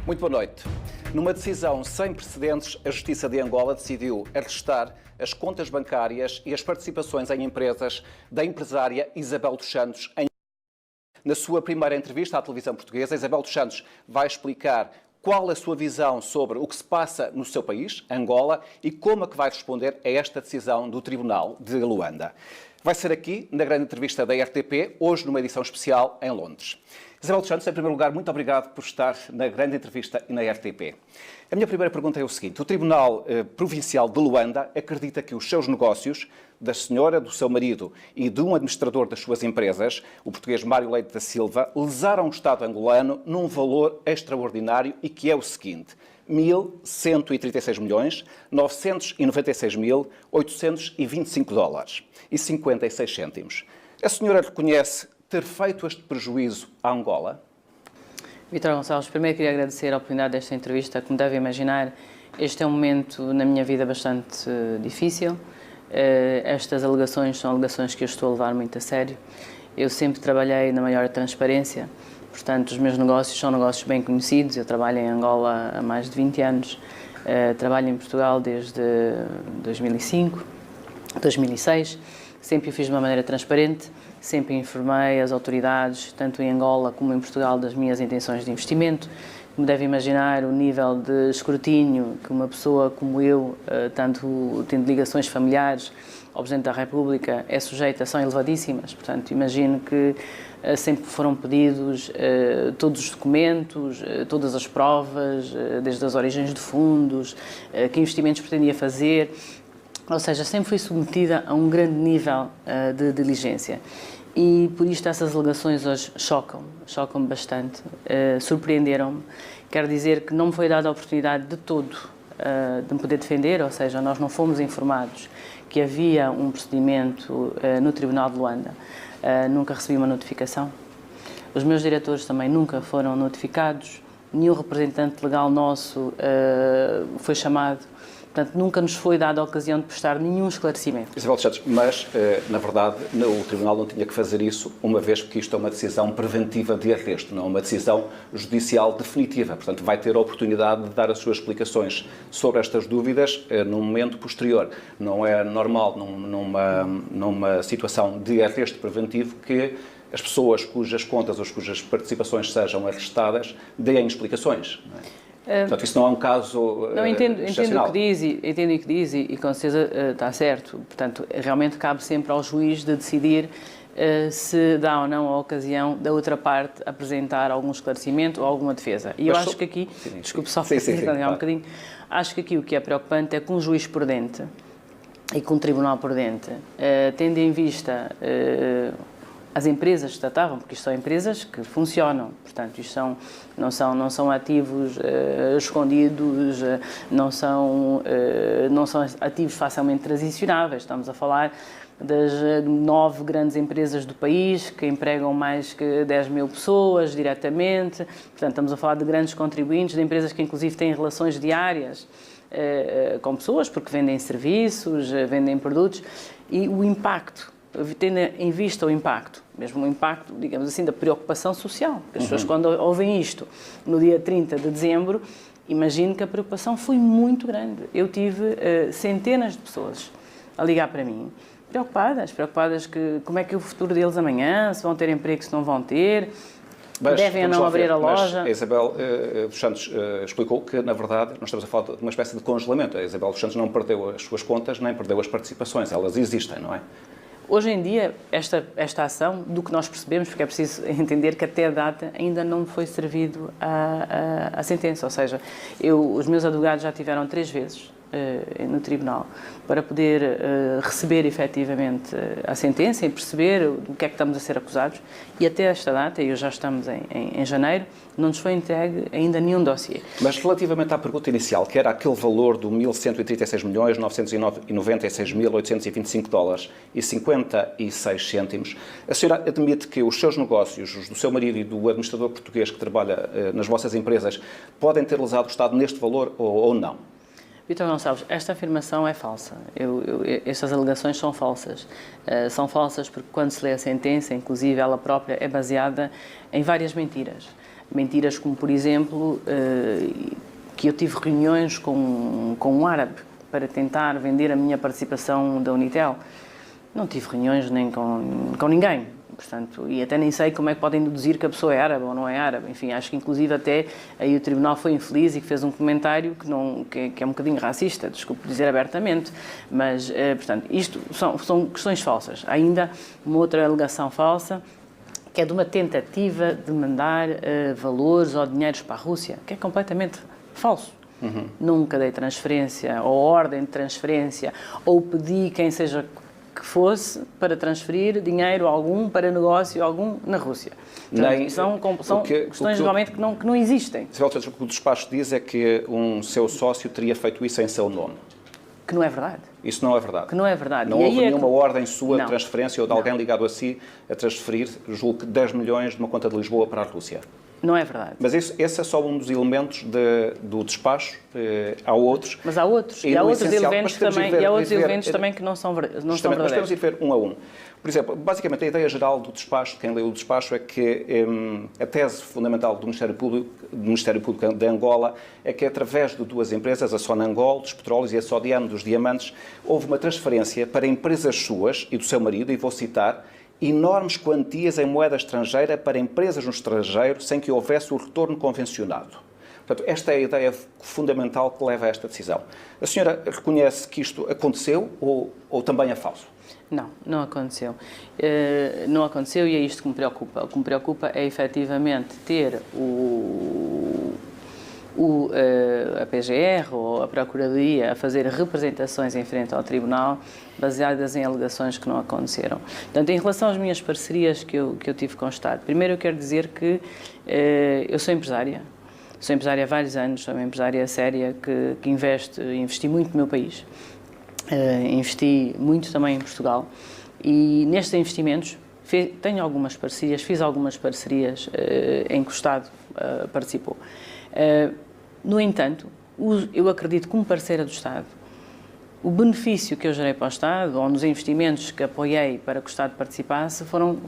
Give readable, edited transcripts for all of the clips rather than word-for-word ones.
Muito boa noite. Numa decisão sem precedentes, a Justiça de Angola decidiu arrestar as contas bancárias e as participações em empresas da empresária Isabel dos Santos. Na sua primeira entrevista à televisão portuguesa, Isabel dos Santos vai explicar qual a sua visão sobre o que se passa no seu país, Angola, e como é que vai responder a esta decisão do Tribunal de Luanda. Vai ser aqui, na grande entrevista da RTP, hoje numa edição especial em Londres. Isabel dos Santos, em primeiro lugar, muito obrigado por estar na grande entrevista e na RTP. A minha primeira pergunta é o seguinte: o Tribunal Provincial de Luanda acredita que os seus negócios, da senhora, do seu marido e de um administrador das suas empresas, o português Mário Leite da Silva, lesaram o Estado angolano num valor extraordinário e que é o seguinte: 1.136.996.825 dólares e 56 cêntimos. A senhora reconhece ter feito este prejuízo à Angola? Vítor Gonçalves, primeiro queria agradecer a oportunidade desta entrevista. Como deve imaginar, este é um momento na minha vida bastante difícil. Estas alegações são alegações que eu estou a levar muito a sério. Eu sempre trabalhei na maior transparência, portanto, os meus negócios são negócios bem conhecidos. Eu trabalho em Angola há mais de 20 anos, trabalho em Portugal desde 2005, 2006. Sempre o fiz de uma maneira transparente, sempre informei as autoridades, tanto em Angola como em Portugal, das minhas intenções de investimento. Como deve imaginar, o nível de escrutínio que uma pessoa como eu, tanto tendo ligações familiares ao Presidente da República, é sujeita, são elevadíssimas. Portanto, imagino que sempre foram pedidos todos os documentos, todas as provas, desde as origens de fundos, que investimentos pretendia fazer. Ou seja, sempre fui submetida a um grande nível de diligência. E por isto essas alegações hoje chocam-me bastante, surpreenderam-me. Quero dizer que não me foi dada a oportunidade de todo de me poder defender, ou seja, nós não fomos informados que havia um procedimento no Tribunal de Luanda. Nunca recebi uma notificação. Os meus diretores também nunca foram notificados. Nenhum representante legal nosso foi chamado. Portanto, nunca nos foi dada a ocasião de prestar nenhum esclarecimento. Isabel dos Santos, mas, na verdade, o Tribunal não tinha que fazer isso, uma vez que isto é uma decisão preventiva de arresto, não é uma decisão judicial definitiva. Portanto, vai ter a oportunidade de dar as suas explicações sobre estas dúvidas num momento posterior. Não é normal, numa situação de arresto preventivo, que as pessoas cujas contas ou cujas participações sejam arrestadas deem explicações, não é? Portanto, isso não é um caso entendo o que diz e com certeza está certo. Portanto, realmente cabe sempre ao juiz de decidir se dá ou não a ocasião da outra parte apresentar algum esclarecimento ou alguma defesa. E eu acho que aqui, desculpe só um bocadinho, acho que aqui o que é preocupante é que um juiz prudente e com um tribunal prudente, tendo em vista as empresas que tratavam, porque isto são empresas que funcionam, portanto, isto não são ativos escondidos, não são ativos facilmente transicionáveis. Estamos a falar das 9 grandes empresas do país, que empregam mais que 10 mil pessoas diretamente, portanto, estamos a falar de grandes contribuintes, de empresas que inclusive têm relações diárias com pessoas, porque vendem serviços, vendem produtos, e o impacto, tendo em vista o impacto, mesmo o impacto, digamos assim, da preocupação social. As pessoas, quando ouvem isto no dia 30 de dezembro, imagino que a preocupação foi muito grande. Eu tive centenas de pessoas a ligar para mim, preocupadas que como é que é o futuro deles amanhã, se vão ter emprego, se não vão ter, devem ou não abrir a loja. Mas a Isabel dos Santos explicou que, na verdade, nós estamos a falar de uma espécie de congelamento. A Isabel dos Santos não perdeu as suas contas, nem perdeu as participações. Elas existem, não é? Hoje em dia, esta ação, do que nós percebemos, porque é preciso entender que até a data ainda não foi servido a sentença, ou seja, os meus advogados já tiveram 3 vezes no tribunal para poder receber efetivamente a sentença e perceber do que é que estamos a ser acusados, e até esta data, e já estamos em janeiro, não nos foi entregue ainda nenhum dossiê. Mas relativamente à pergunta inicial, que era aquele valor do 1.136.996.825 dólares e 56 cêntimos, a senhora admite que os seus negócios, os do seu marido e do administrador português que trabalha nas vossas empresas, podem ter lesado o Estado neste valor ou não? Vítor Gonçalves, esta afirmação é falsa. Estas alegações são falsas. São falsas porque quando se lê a sentença, inclusive ela própria, é baseada em várias mentiras. Mentiras como, por exemplo, que eu tive reuniões com um árabe para tentar vender a minha participação da Unitel. Não tive reuniões nem com ninguém. Portanto, e até nem sei como é que podem deduzir que a pessoa é árabe ou não é árabe. Enfim, acho que inclusive até aí o Tribunal foi infeliz e que fez um comentário que é um bocadinho racista, desculpe dizer abertamente, mas, portanto, isto são questões falsas. Há ainda uma outra alegação falsa, que é de uma tentativa de mandar valores ou dinheiros para a Rússia, que é completamente falso. Nunca dei transferência ou ordem de transferência ou pedi quem seja que fosse para transferir dinheiro algum para negócio algum na Rússia. Portanto, são questões realmente que não existem. O que o despacho diz é que um seu sócio teria feito isso em seu nome. Que não é verdade. Isso não é verdade. Que não é verdade. Não houve nenhuma ordem sua de transferência ou de alguém ligado a si a transferir, julgo que 10 milhões de uma conta de Lisboa para a Rússia. Não é verdade. Mas esse é só um dos elementos do despacho. Há outros. Mas há outros. E há outros elementos também que não são verdadeiros. Mas temos de ir ver um a um. Por exemplo, basicamente a ideia geral do despacho, quem leu o despacho, é que a tese fundamental do Ministério Público de Angola é que através de duas empresas, a Sonangol, dos petróleos, e a Sodiam, dos diamantes, houve uma transferência para empresas suas e do seu marido, e vou citar, enormes quantias em moeda estrangeira para empresas no estrangeiro sem que houvesse o retorno convencionado. Portanto, esta é a ideia fundamental que leva a esta decisão. A senhora reconhece que isto aconteceu ou também é falso? Não aconteceu. Não aconteceu e é isto que me preocupa. O que me preocupa é efetivamente ter a PGR ou a Procuradoria a fazer representações em frente ao Tribunal baseadas em alegações que não aconteceram. Portanto, em relação às minhas parcerias que eu tive com o Estado, primeiro eu quero dizer que eu sou empresária. Sou empresária há vários anos, sou uma empresária séria que investi muito no meu país. Investi muito também em Portugal e nestes investimentos tenho algumas parcerias, fiz algumas parcerias em que o Estado participou. No entanto, eu acredito que como parceira do Estado, o benefício que eu gerei para o Estado, ou nos investimentos que apoiei para que o Estado participasse, foram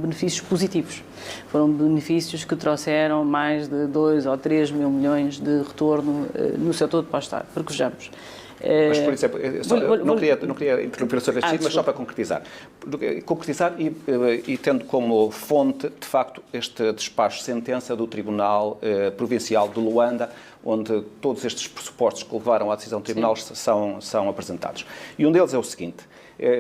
benefícios positivos. Foram benefícios que trouxeram mais de 2 ou 3 mil milhões de retorno no seu todo para o Estado. Porque vejamos. Mas, por exemplo, não queria interromper o seu raciocínio, mas só para concretizar. Concretizar e tendo como fonte, de facto, este despacho, sentença do Tribunal Provincial de Luanda, onde todos estes pressupostos que levaram à decisão do Tribunal são apresentados. E um deles é o seguinte: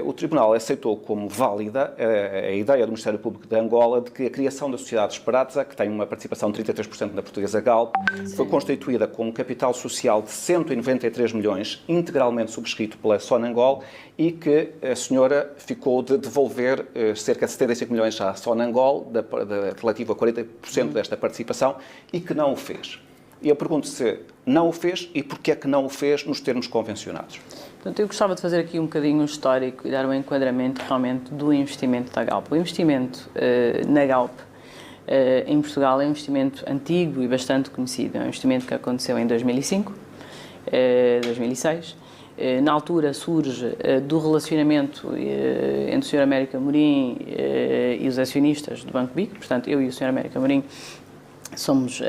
o Tribunal aceitou como válida a ideia do Ministério Público de Angola de que a criação da sociedade Esperança, que tem uma participação de 33% na portuguesa Galp, foi constituída com um capital social de 193 milhões, integralmente subscrito pela Sonangol, e que a senhora ficou de devolver cerca de 75 milhões à Sonangol, relativo a 40% desta participação, e que não o fez. E eu pergunto se não o fez e porquê é que não o fez nos termos convencionados. Portanto, eu gostava de fazer aqui um bocadinho histórico e dar um enquadramento realmente do investimento da Galp. O investimento na Galp em Portugal é um investimento antigo e bastante conhecido. É um investimento que aconteceu em 2005, 2006. Na altura surge do relacionamento entre o Sr. Américo Amorim e os acionistas do Banco BIC. Portanto, eu e o Sr. Américo Amorim somos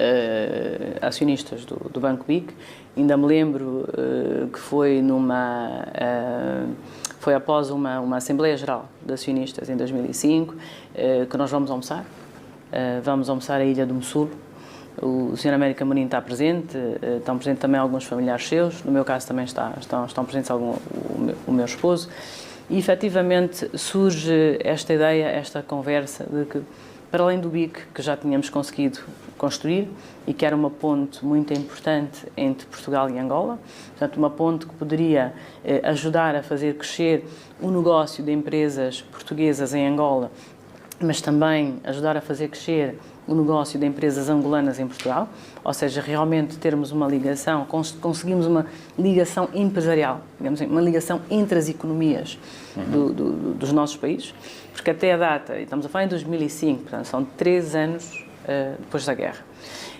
acionistas do Banco BIC. Ainda me lembro que foi após uma Assembleia Geral de Acionistas em 2005 que nós vamos almoçar. Vamos almoçar à Ilha do Mossul. O Sr. Américo Amorim está presente, estão presentes também alguns familiares seus, no meu caso também estão presentes o meu esposo. E efetivamente surge esta ideia, esta conversa de que, para além do BIC, que já tínhamos conseguido construir e que era uma ponte muito importante entre Portugal e Angola, portanto, uma ponte que poderia ajudar a fazer crescer o negócio de empresas portuguesas em Angola, mas também ajudar a fazer crescer o negócio de empresas angolanas em Portugal, ou seja, realmente termos uma ligação, conseguimos uma ligação empresarial, digamos assim, uma ligação entre as economias dos nossos países, porque até a data, estamos a falar em 2005, portanto, são 3 anos depois da guerra.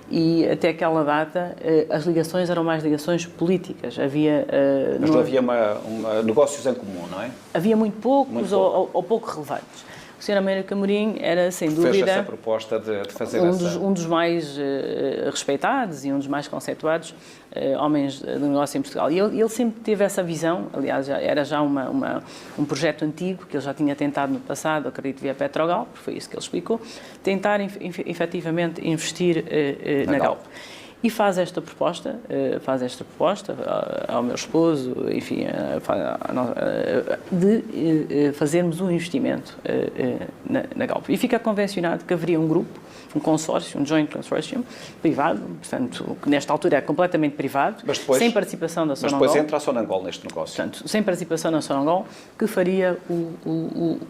E até aquela data as ligações eram mais ligações políticas. Mas não havia negócios em comum, não é? Havia muito poucos ou pouco relevantes. O Sr. Américo Amorim era, sem fez dúvida, essa proposta de fazer um dos mais respeitados e um dos mais conceituados homens do negócio em Portugal. E ele sempre teve essa visão, aliás, era já um projeto antigo que ele já tinha tentado no passado, acredito via Petrogal, porque foi isso que ele explicou, tentar efetivamente investir na Galp. E faz esta proposta ao meu esposo, enfim, de fazermos um investimento na Galp. E fica convencionado que haveria um grupo, um consórcio, um joint consortium privado, portanto, que nesta altura é completamente privado, sem participação da Sonangol. Mas depois entra a Sonangol neste negócio. Portanto, sem participação da Sonangol, que faria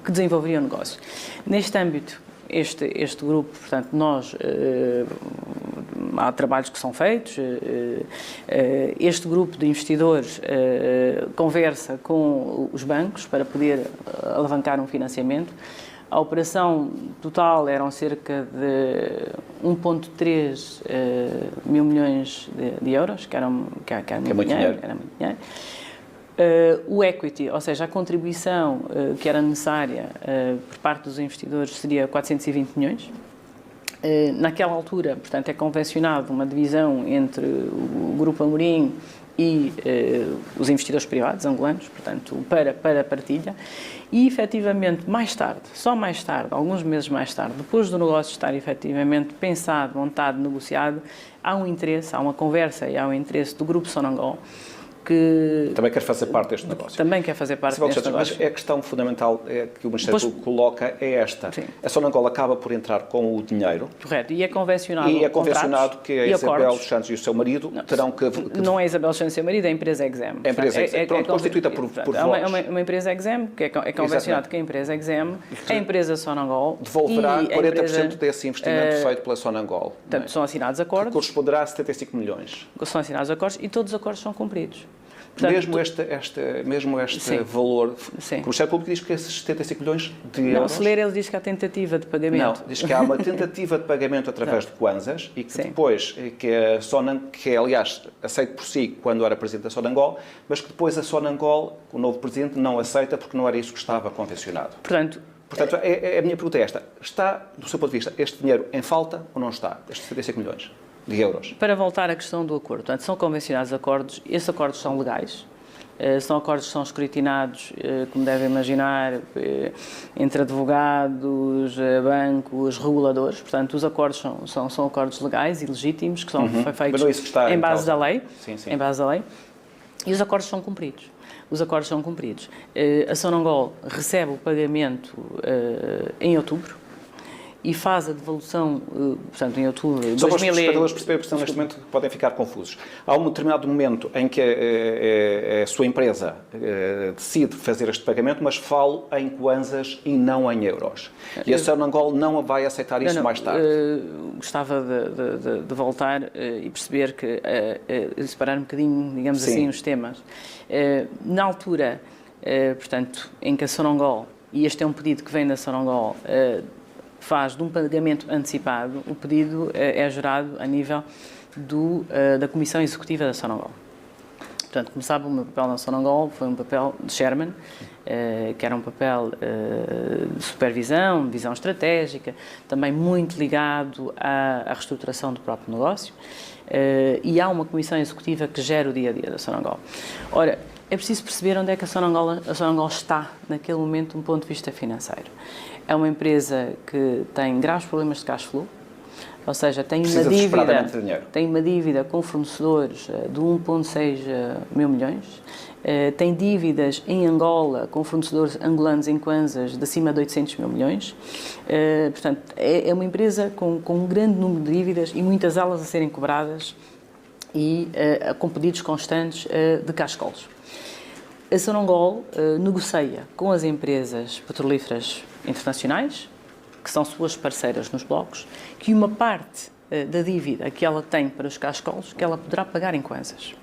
que desenvolveria o negócio. Neste âmbito, este grupo, portanto, há trabalhos que são feitos, este grupo de investidores conversa com os bancos para poder alavancar um financiamento. A operação total eram cerca de 1,3 mil milhões de euros, que era muito dinheiro. O equity, ou seja, a contribuição que era necessária por parte dos investidores seria 420 milhões. Naquela altura, portanto, é convencionado uma divisão entre o Grupo Amorim e os investidores privados angolanos, portanto, para partilha. E, efetivamente, só mais tarde, alguns meses mais tarde, depois do negócio estar efetivamente pensado, montado, negociado, há uma conversa e há um interesse do Grupo Sonangol, que também quer fazer parte deste negócio. Também quer fazer parte deste negócio. Mas a questão fundamental que o Ministério coloca é esta. Sim. A Sonangol acaba por entrar com o dinheiro. Correto. E é convencionado. E é convencionado que a Isabel dos Santos e o seu marido terão que... Não é a Isabel dos Santos e o seu marido, é a empresa Exem. A empresa Exem. Constituída por votos. É uma empresa Exem, que é convencionado que a empresa Exem, a empresa Sonangol... Devolverá 40% desse investimento feito pela Sonangol. Portanto, são assinados acordos. Que corresponderá a 75 milhões. São assinados acordos e todos os acordos são cumpridos. Portanto, mesmo este valor, o Ministério Público diz que esses 75 milhões de euros... Não, se ler, ele diz que há tentativa de pagamento. Não, diz que há uma tentativa de pagamento através de Kwanzas e que depois, que é aliás aceito por si quando era Presidente da Sonangol, mas que depois a Sonangol, o novo Presidente, não aceita porque não era isso que estava convencionado. Portanto, a minha pergunta é esta. Está, do seu ponto de vista, este dinheiro em falta ou não está? Estes 75 milhões de euros. Para voltar à questão do acordo, portanto, são convencionados acordos, esses acordos são legais, são acordos que são escrutinados, como devem imaginar, entre advogados, bancos, reguladores, portanto, os acordos são acordos legais e legítimos, que são feitos em base da lei, em base da lei, e os acordos são cumpridos. A Sonangol recebe o pagamento em outubro, e faz a devolução, portanto, em outubro de 2000... Só para os espectadores perceberem, porque neste momento podem ficar confusos. Há um determinado momento em que a sua empresa decide fazer este pagamento, mas falo em kwanzas e não em euros. E a Sonangol não vai aceitar isso mais tarde. Gostava de voltar e perceber que, separar um bocadinho, digamos assim, os temas. Na altura, portanto, em que a Sonangol, e este é um pedido que vem da Sonangol, faz de um pagamento antecipado, o pedido é gerado a nível da Comissão Executiva da Sonangol. Portanto, como sabe, o meu papel na Sonangol foi um papel de chairman, que era um papel de supervisão, de visão estratégica, também muito ligado à reestruturação do próprio negócio, e há uma Comissão Executiva que gera o dia-a-dia da Sonangol. Ora, é preciso perceber onde é que a Sonangol está, naquele momento, do ponto de vista financeiro. É uma empresa que tem graves problemas de cash flow, ou seja, tem uma dívida com fornecedores de 1,6 mil milhões, tem dívidas em Angola com fornecedores angolanos em kwanzas de acima de 800 mil milhões. Portanto, é uma empresa com um grande número de dívidas e muitas elas a serem cobradas e com pedidos constantes de cash calls. A Sonangol negocia com as empresas petrolíferas internacionais, que são suas parceiras nos blocos, que uma parte da dívida que ela tem para os cash calls, que ela poderá pagar em kwanzas.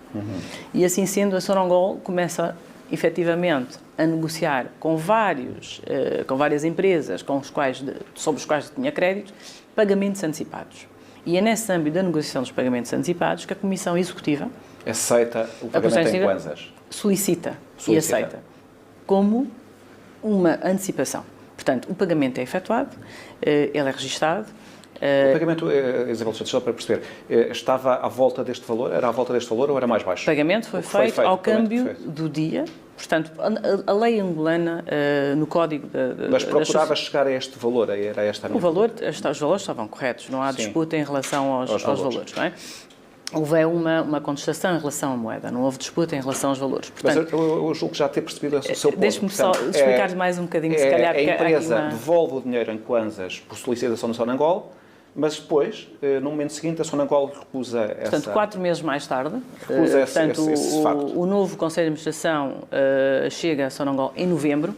E assim sendo, a Sonangol começa efetivamente a negociar com várias empresas sobre os quais tinha crédito, pagamentos antecipados. E é nesse âmbito da negociação dos pagamentos antecipados que a Comissão Executiva aceita o pagamento em kwanzas. Solicita e aceita como uma antecipação. Portanto, o pagamento é efetuado, ele é registado. O pagamento, Isabel, só para perceber, estava à volta deste valor? Era à volta deste valor ou era mais baixo? O pagamento foi feito ao câmbio do dia. Portanto, a lei angolana, no código Mas procurava chegar a este valor, era esta a minha os valores estavam corretos, não há disputa em relação aos valores, não é? Houve uma contestação em relação à moeda, não houve disputa em relação aos valores. Portanto, mas eu julgo já ter percebido o seu ponto. Deixe-me só explicar-lhe mais um bocadinho, se calhar. A empresa devolve o dinheiro em kwanzas por solicitação da Sonangol, mas depois, no momento seguinte, a Sonangol recusa essa... Portanto, 4 meses mais tarde, recusa esse facto. O novo Conselho de Administração chega a Sonangol em novembro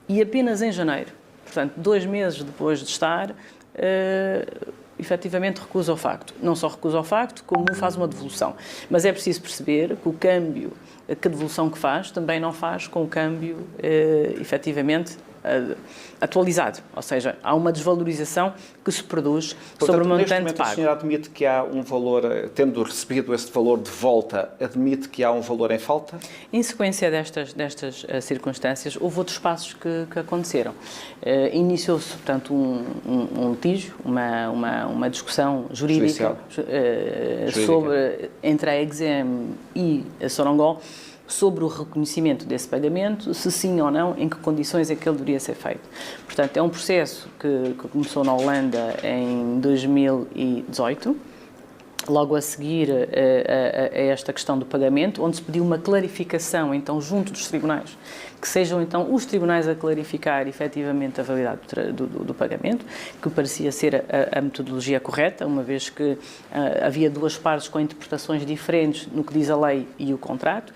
e apenas em janeiro, portanto, 2 meses depois de estar, efetivamente recusa o facto. Não só recusa o facto, como faz uma devolução. Mas é preciso perceber que o câmbio, que a devolução que faz, também não faz com o câmbio, efetivamente, atualizado, ou seja, há uma desvalorização que se produz sobre o montante pago. A senhora admite que há um valor, tendo recebido esse valor de volta, admite que há um valor em falta? Em sequência destas circunstâncias, houve outros passos que aconteceram. Iniciou-se, portanto, um litígio, uma discussão jurídica entre a EXEM e a Sonangol, sobre o reconhecimento desse pagamento, se sim ou não, em que condições é que ele deveria ser feito. Portanto, é um processo que começou na Holanda em 2018, logo a seguir a esta questão do pagamento, onde se pediu uma clarificação, então, junto dos tribunais, que sejam, então, os tribunais a clarificar, efetivamente, a validade do pagamento, que parecia ser a metodologia correta, uma vez que havia duas partes com interpretações diferentes no que diz a lei e o contrato.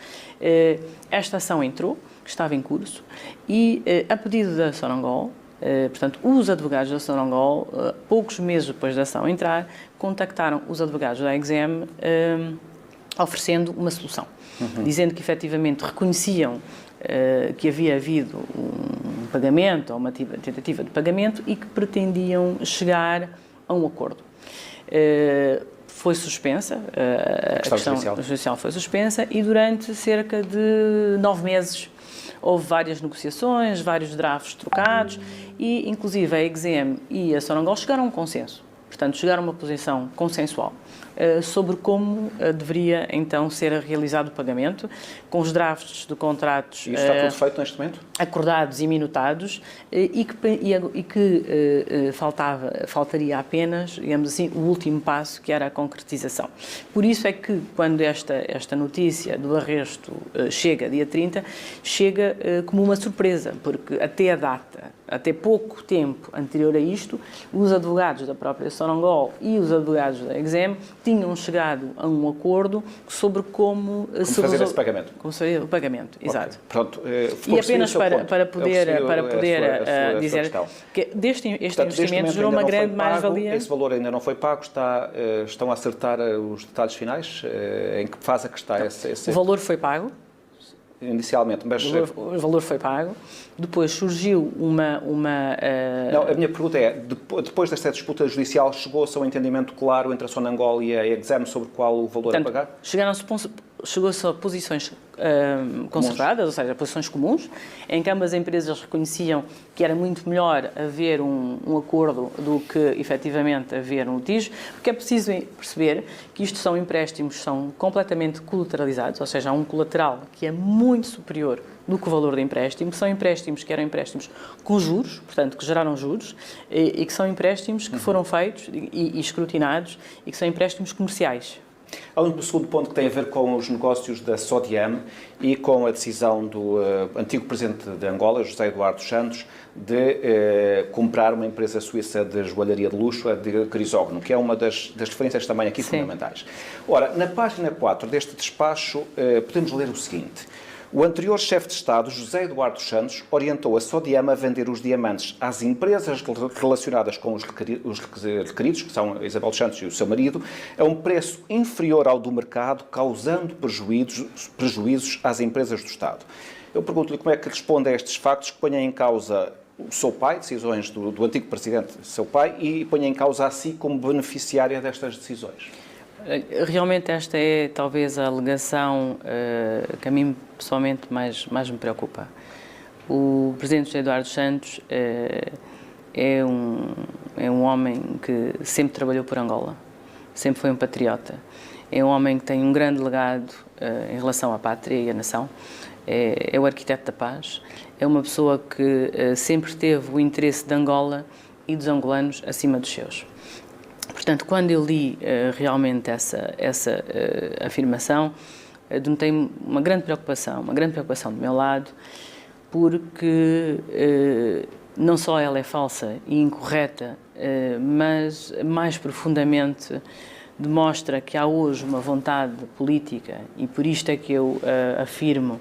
Esta ação entrou, estava em curso, e, a pedido da Sonangol, portanto, os advogados da Sonangol, poucos meses depois da ação entrar, contactaram os advogados da EXEM oferecendo uma solução, dizendo que efetivamente reconheciam que havia havido um pagamento ou uma tentativa de pagamento e que pretendiam chegar a um acordo. Foi suspensa, a questão judicial foi suspensa e durante cerca de 9 meses houve várias negociações, vários drafts trocados e, inclusive, a EXEM e a Sonangol chegaram a um consenso. Portanto, chegaram a uma posição consensual sobre como deveria, então, ser realizado o pagamento, com os drafts de contratos... E isso está tudo feito neste momento? Acordados e minutados, e que faltaria apenas, digamos assim, o último passo, que era a concretização. Por isso é que, quando esta notícia do arresto chega, dia 30, chega como uma surpresa, porque até a data, até pouco tempo anterior a isto, os advogados da própria Sonangol e os advogados da EXEM tinham chegado a um acordo sobre como fazer esse pagamento. Como fazer o pagamento, exato. Pronto, e apenas para poder dizer que este investimento gerou uma grande mais-valia. Esse valor ainda não foi pago, estão a acertar os detalhes finais? Em que fase é que está esse... O valor foi pago. Inicialmente, mas... O valor foi pago. Depois surgiu uma... Não, a minha pergunta é, depois desta disputa judicial, chegou-se a um entendimento claro entre a Sonangol e a EXEM sobre qual o valor a pagar? Chegou-se a posições conservadas, ou seja, posições comuns, em que ambas as empresas reconheciam que era muito melhor haver um acordo do que, efetivamente, haver um litígio, porque é preciso perceber que isto são empréstimos que são completamente colateralizados, ou seja, há um colateral que é muito superior do que o valor do empréstimo, são empréstimos que eram empréstimos com juros, portanto, que geraram juros, e que são empréstimos que foram feitos e escrutinados, e que são empréstimos comerciais. Há um segundo ponto que tem a ver com os negócios da SODIAM e com a decisão do antigo presidente de Angola, José Eduardo Santos, de comprar uma empresa suíça de joalharia de luxo, a de Crisógono, que é uma das diferenças também aqui fundamentais. Ora, na página 4 deste despacho, podemos ler o seguinte: o anterior chefe de Estado, José Eduardo Santos, orientou a SODIAM a vender os diamantes às empresas relacionadas com os requeridos, que são a Isabel Santos e o seu marido, a um preço inferior ao do mercado, causando prejuízos às empresas do Estado. Eu pergunto-lhe como é que responde a estes factos que põem em causa o seu pai, decisões do antigo presidente, seu pai, e põem em causa a si como beneficiária destas decisões. Realmente esta é talvez a alegação que a mim pessoalmente mais me preocupa. O presidente José Eduardo Santos é um homem que sempre trabalhou por Angola, sempre foi um patriota. É um homem que tem um grande legado em relação à pátria e à nação. É o arquiteto da paz. É uma pessoa que sempre teve o interesse de Angola e dos angolanos acima dos seus. Portanto, quando eu li realmente essa afirmação, denotei uma grande preocupação do meu lado, porque não só ela é falsa e incorreta, mas mais profundamente demonstra que há hoje uma vontade política, e por isto é que eu afirmo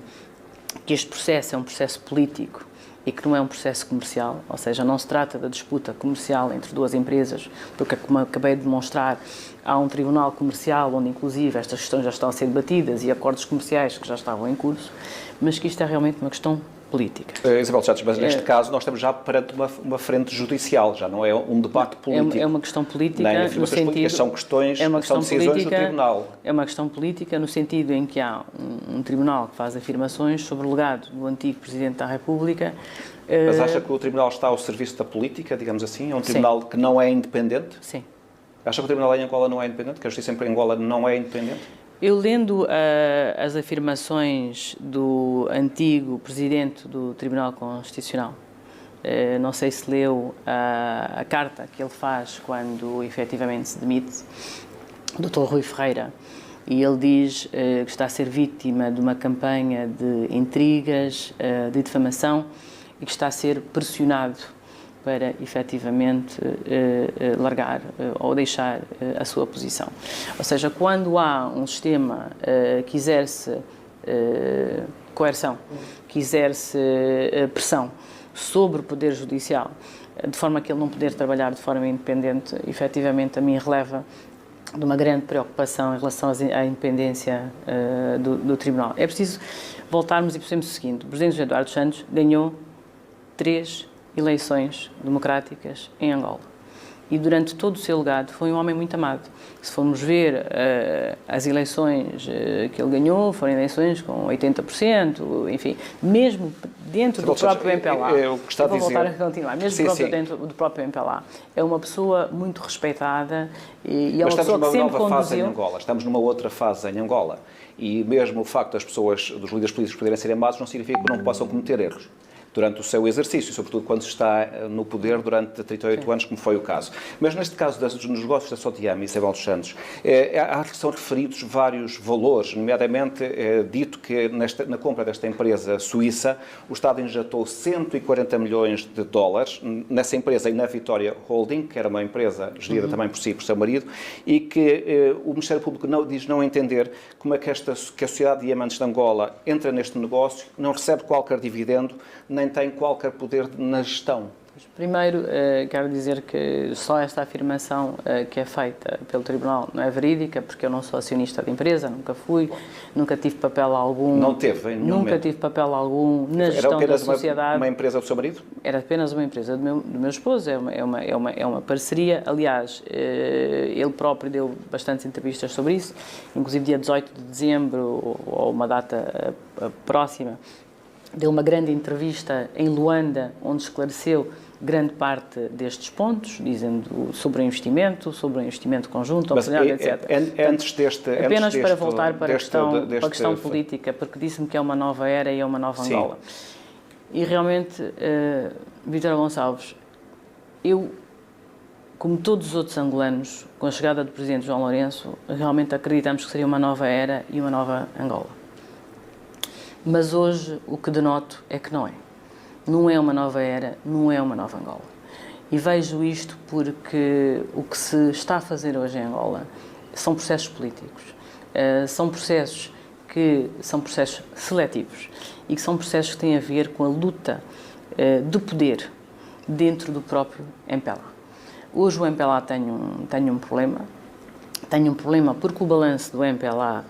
que este processo é um processo político e que não é um processo comercial, ou seja, não se trata da disputa comercial entre duas empresas, porque, como acabei de demonstrar, há um tribunal comercial onde, inclusive, estas questões já estão a ser debatidas e acordos comerciais que já estavam em curso, mas que isto é realmente uma questão política. Isabel Santos, mas neste caso nós estamos já perante uma frente judicial, já não é um debate político. É uma questão política, nem no sentido... São questões, são decisões política, do tribunal. É uma questão política no sentido em que há um tribunal que faz afirmações sobre o legado do antigo Presidente da República. Mas acha que o tribunal está ao serviço da política, digamos assim? É um tribunal que não é independente? Sim. Acha que o tribunal em Angola não é independente? Que a justiça em Angola não é independente? Eu, lendo as afirmações do antigo presidente do Tribunal Constitucional, não sei se leu a carta que ele faz quando efetivamente se demite, o Dr. Rui Ferreira, e ele diz que está a ser vítima de uma campanha de intrigas, de difamação, e que está a ser pressionado para efetivamente largar ou deixar a sua posição. Ou seja, quando há um sistema que exerce coerção, que exerce pressão sobre o Poder Judicial, de forma que ele não poder trabalhar de forma independente, efetivamente a mim releva de uma grande preocupação em relação à independência do Tribunal. É preciso voltarmos e percebermos o seguinte: o Presidente José Eduardo Santos ganhou 3 eleições democráticas em Angola. E durante todo o seu legado foi um homem muito amado. Se formos ver as eleições que ele ganhou, foram eleições com 80%, enfim, mesmo dentro do próprio MPLA. Vou voltar a continuar. Mesmo dentro do próprio MPLA. É uma pessoa muito respeitada e é uma pessoa que sempre conduziu... Estamos numa outra fase em Angola. E mesmo o facto dos líderes políticos poderem ser amados não significa que não possam cometer erros durante o seu exercício, sobretudo quando se está no poder durante 38 anos, como foi o caso. Mas neste caso dos negócios da Sotiama e Isabel dos Santos, são referidos vários valores, nomeadamente dito que na compra desta empresa suíça, o Estado injetou 140 milhões de dólares nessa empresa e na Vitória Holding, que era uma empresa gerida também por si e por seu marido, e que o Ministério Público diz não entender como é que a Sociedade de Diamantes de Angola entra neste negócio, não recebe qualquer dividendo, nem tem qualquer poder na gestão. Primeiro, quero dizer que só esta afirmação que é feita pelo Tribunal não é verídica, porque eu não sou acionista de empresa, nunca fui, nunca tive papel algum. Não teve, em nenhum Nunca momento. tive papel algum na gestão da sociedade. Era apenas uma empresa do seu marido? Era apenas uma empresa do meu esposo, é uma parceria. Aliás, ele próprio deu bastantes entrevistas sobre isso, inclusive dia 18 de dezembro, ou uma data próxima, deu uma grande entrevista em Luanda, onde esclareceu grande parte destes pontos, dizendo sobre o investimento conjunto, etc. Antes deste... Apenas para voltar para a questão política, porque disse-me que é uma nova era e é uma nova Angola. E realmente, Vítor Gonçalves, eu, como todos os outros angolanos, com a chegada do Presidente João Lourenço, realmente acreditamos que seria uma nova era e uma nova Angola. Mas hoje o que denoto é que não é. Não é uma nova era, não é uma nova Angola. E vejo isto porque o que se está a fazer hoje em Angola são processos políticos. São processos seletivos e que são processos que têm a ver com a luta de poder dentro do próprio MPLA. Hoje o MPLA tem um problema. Tem um problema porque o balanço do MPLA,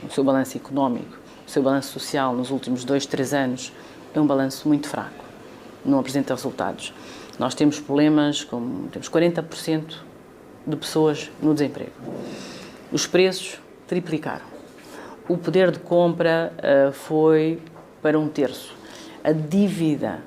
o seu balanço económico, o seu balanço social nos últimos 2, 3 anos é um balanço muito fraco, não apresenta resultados. Nós temos problemas, temos 40% de pessoas no desemprego. Os preços triplicaram. O poder de compra foi para 1/3. A dívida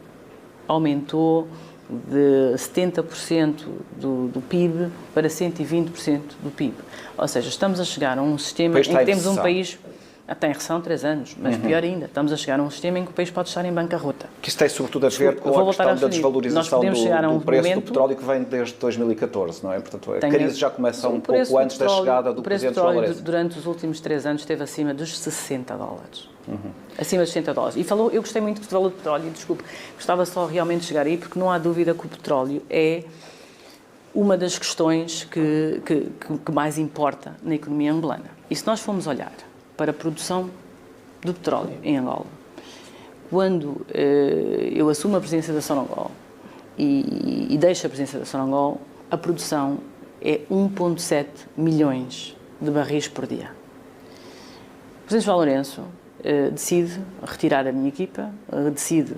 aumentou de 70% do PIB para 120% do PIB. Ou seja, estamos a chegar a um sistema em que temos um país... Até em recessão 3 anos, mas pior ainda, estamos a chegar a um sistema em que o país pode estar em bancarrota. Que isto tem sobretudo a ver com a questão da desvalorização do preço do petróleo que vem desde 2014, não é? Portanto, a crise já começa um pouco antes da chegada do Presidente João Lourenço. Durante os últimos 3 anos esteve acima dos $60. Acima dos $60. E falou, eu gostei muito do valor do petróleo, e desculpe, gostava só realmente de chegar aí, porque não há dúvida que o petróleo é uma das questões que mais importa na economia angolana. E se nós formos olhar para a produção do petróleo em Angola, quando eu assumo a presidência da Sonangol e deixo a presidência da Sonangol, a produção é 1,7 milhões de barris por dia. O presidente João Lourenço decide retirar a minha equipa, decide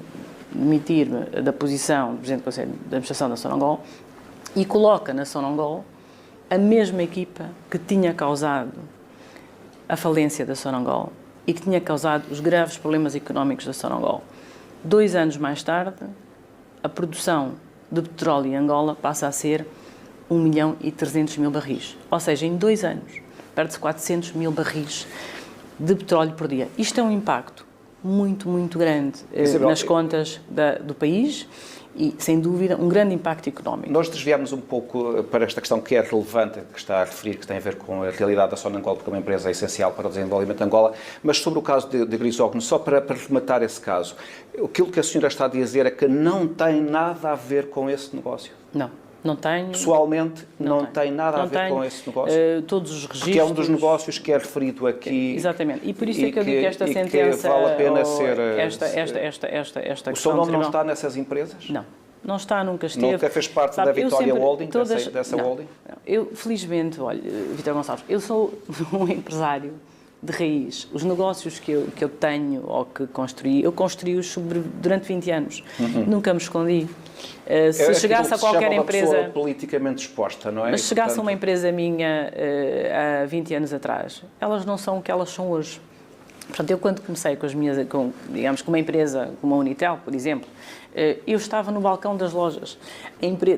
demitir-me da posição do presidente do Conselho de Administração da Sonangol e coloca na Sonangol a mesma equipa que tinha causado a falência da Sonangol e que tinha causado os graves problemas económicos da Sonangol. 2 anos mais tarde, a produção de petróleo em Angola passa a ser 1.300.000 barris. Ou seja, em 2 anos, perde-se 400.000 barris de petróleo por dia. Isto é um impacto muito, muito grande nas contas do país e, sem dúvida, um grande impacto económico. Nós desviámos um pouco para esta questão que é relevante, que está a referir, que tem a ver com a realidade da Sonangol, porque é uma empresa essencial para o desenvolvimento de Angola, mas sobre o caso de Grisógono, só para rematar esse caso, aquilo que a senhora está a dizer é que não tem nada a ver com esse negócio? Não tenho. Pessoalmente, não tem nada a ver com esse negócio? Todos os registros... Porque é um dos negócios que é referido aqui... Exatamente. E por isso é que eu digo que esta sentença... Que vale a pena ser... Esta o seu nome não está nessas empresas? Não está, nunca esteve. Nunca fez parte da Vitória Holding, dessa holding? Eu, felizmente, olha, Vítor Gonçalves, eu sou um empresário de raiz. Os negócios que eu tenho ou que construí, eu construí-os durante 20 anos. Nunca me escondi. Se chegasse a qualquer empresa... Uma pessoa politicamente exposta, não é? Mas se chegasse a uma empresa minha há 20 anos atrás, elas não são o que elas são hoje. Portanto, eu quando comecei digamos, com uma empresa como a Unitel, por exemplo, eu estava no balcão das lojas,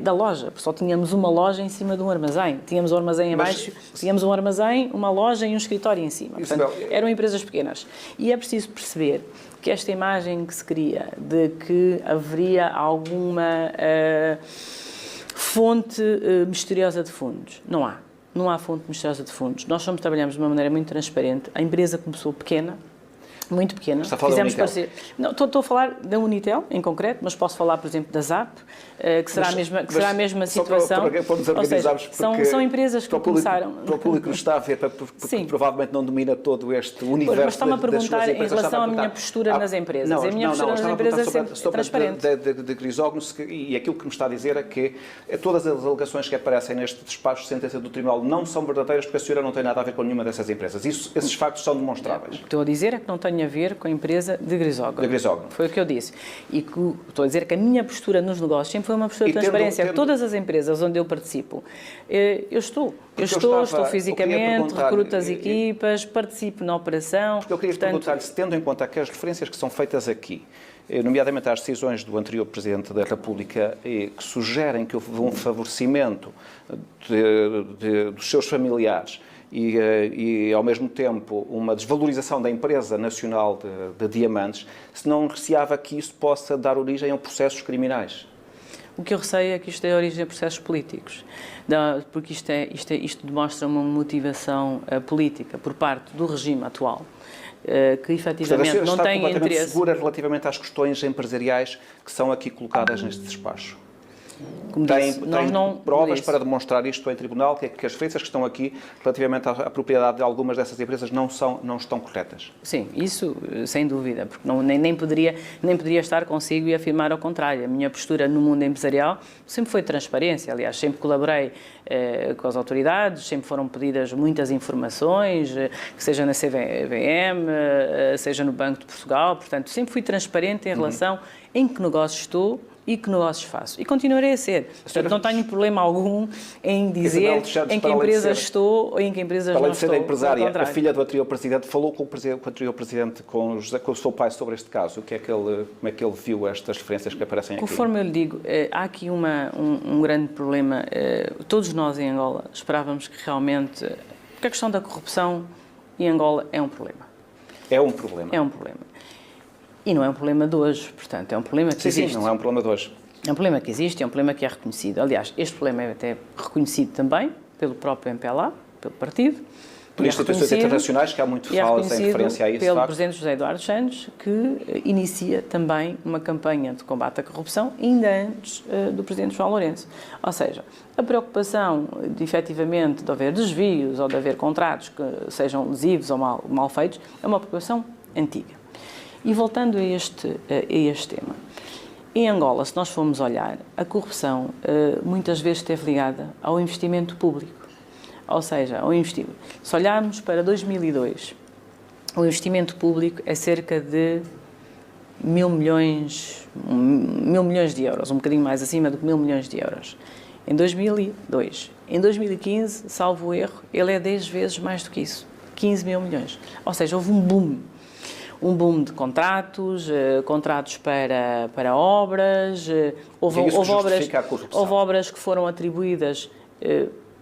da loja, só tínhamos uma loja em cima de um armazém, tínhamos um armazém em baixo, tínhamos um armazém, uma loja e um escritório em cima. Portanto, eram empresas pequenas. E é preciso perceber que esta imagem que se cria de que haveria alguma fonte misteriosa de fundos, não há. Não há fonte misteriosa de fundos. Nós trabalhamos de uma maneira muito transparente. A empresa começou pequena, muito pequena. Está a falar da Unitel? Não, estou a falar da Unitel, em concreto, mas posso falar, por exemplo, da ZAP, que será a mesma situação. Para nos organizarmos, são empresas que começaram... Para o público que está a ver, porque provavelmente não domina todo este universo. Mas está-me a perguntar em relação à minha postura nas empresas. A minha postura nas empresas é sempre transparente. De Grisógono, e aquilo que me está a dizer é que todas as alegações que aparecem neste despacho de sentença do Tribunal não são verdadeiras, porque a senhora não tem nada a ver com nenhuma dessas empresas. Esses factos são demonstráveis. O que estou a dizer é que não tem a ver com a empresa de Grisógono. Foi o que eu disse. E que estou a dizer que a minha postura nos negócios sempre foi uma postura de transparência. Todas as empresas onde eu participo, eu estou fisicamente, recruto as equipas, participo na operação. Porque eu queria perguntar-lhe, se tendo em conta que as referências que são feitas aqui, nomeadamente às decisões do anterior Presidente da República, que sugerem que houve um favorecimento dos seus familiares e, ao mesmo tempo, uma desvalorização da empresa nacional de diamantes, se não receava que isso possa dar origem a processos criminais? O que eu receio é que isto dê origem a processos políticos, porque isto demonstra uma motivação política por parte do regime atual, que efetivamente não tem interesse... Está completamente segura relativamente às questões empresariais que são aqui colocadas neste despacho? Como disse, tem provas para demonstrar isto em tribunal, que as referências que estão aqui relativamente à propriedade de algumas dessas empresas não estão corretas? Sim, isso sem dúvida, porque nem poderia estar consigo e afirmar ao contrário. A minha postura no mundo empresarial sempre foi transparência, aliás, sempre colaborei com as autoridades, sempre foram pedidas muitas informações, seja na CVM, seja no Banco de Portugal, portanto, sempre fui transparente em relação em que negócio estou e que negócios faço. E continuarei a ser. Portanto, não tenho problema algum em dizer em que empresas estou ou em que empresas não estou. Para além de ser a empresária, a filha do anterior Presidente falou com o anterior Presidente, com o seu pai, sobre este caso. Como é que ele viu estas referências que aparecem aqui? Conforme eu lhe digo, há aqui um grande problema. Todos nós em Angola esperávamos que realmente... Porque a questão da corrupção em Angola é um problema. É um problema. É um problema. E não é um problema de hoje, portanto, é um problema que existe. Sim, não é um problema de hoje. É um problema que existe, é um problema que é reconhecido. Aliás, este problema é até reconhecido também pelo próprio MPLA, pelo partido. Por instituições internacionais, que há muito falas em referência a isso. Pelo Presidente José Eduardo Santos, que inicia também uma campanha de combate à corrupção, ainda antes do Presidente João Lourenço. Ou seja, a preocupação de, efetivamente, de haver desvios ou de haver contratos que sejam lesivos ou mal feitos, é uma preocupação antiga. E voltando a este tema, em Angola, se nós formos olhar, a corrupção muitas vezes esteve ligada ao investimento público. Ou seja, se olharmos para 2002, o investimento público é cerca de 1.000 milhões de euros, um bocadinho mais acima de 1.000 milhões de euros. Em 2002. Em 2015, salvo o erro, ele é 10 vezes mais do que isso, 15 mil milhões. Ou seja, houve um boom de contratos, contratos para obras, houve obras que foram atribuídas,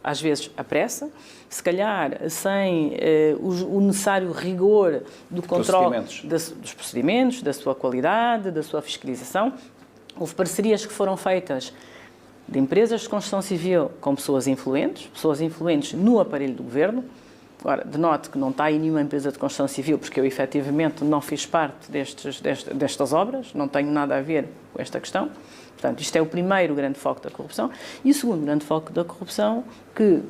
às vezes, à pressa, se calhar sem o necessário rigor do controle dos procedimentos, da sua qualidade, da sua fiscalização. Houve parcerias que foram feitas de empresas de construção civil com pessoas influentes no aparelho do governo. Agora, denote que não está aí nenhuma empresa de construção civil, porque eu, efetivamente, não fiz parte destas obras, não tenho nada a ver com esta questão. Portanto, isto é o primeiro grande foco da corrupção. E o segundo grande foco da corrupção, que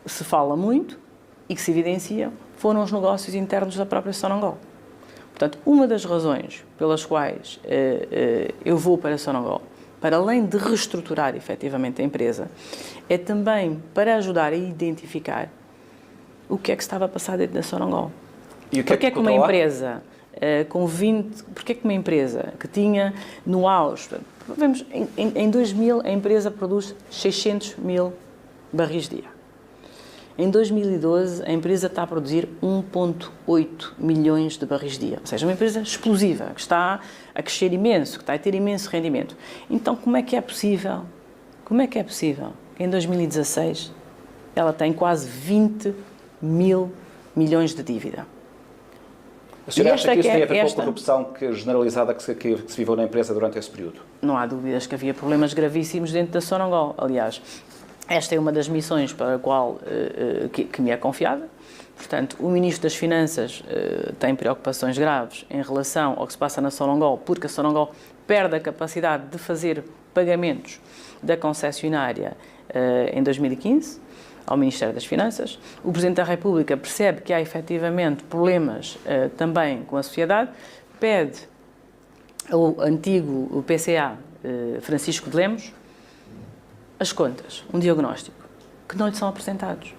se fala muito e que se evidencia, foram os negócios internos da própria Sonangol. Portanto, uma das razões pelas quais eu vou para Sonangol, para além de reestruturar, efetivamente, a empresa, é também para ajudar a identificar o que é que estava a passar dentro da Sonangol. Porque é que uma empresa porque é que uma empresa que tinha no auge, vemos, em 2000 a empresa produz 600 mil barris dia. Em 2012 a empresa está a produzir 1,8 milhões de barris dia. Ou seja, uma empresa explosiva, que está a crescer imenso, que está a ter imenso rendimento. Então, como é que é possível que em 2016 ela tem quase 20 mil milhões de dívida? A senhora acha que isso tem a ver com a corrupção generalizada que se viveu na empresa durante esse período? Não há dúvidas que havia problemas gravíssimos dentro da Sonangol. Aliás, esta é uma das missões para a qual que me é confiada. Portanto, o Ministro das Finanças tem preocupações graves em relação ao que se passa na Sonangol, porque a Sonangol perde a capacidade de fazer pagamentos da concessionária em 2015. Ao Ministério das Finanças. O Presidente da República percebe que há efetivamente problemas também com a sociedade, pede ao antigo PCA, Francisco de Lemos, as contas, um diagnóstico, que não lhe são apresentados.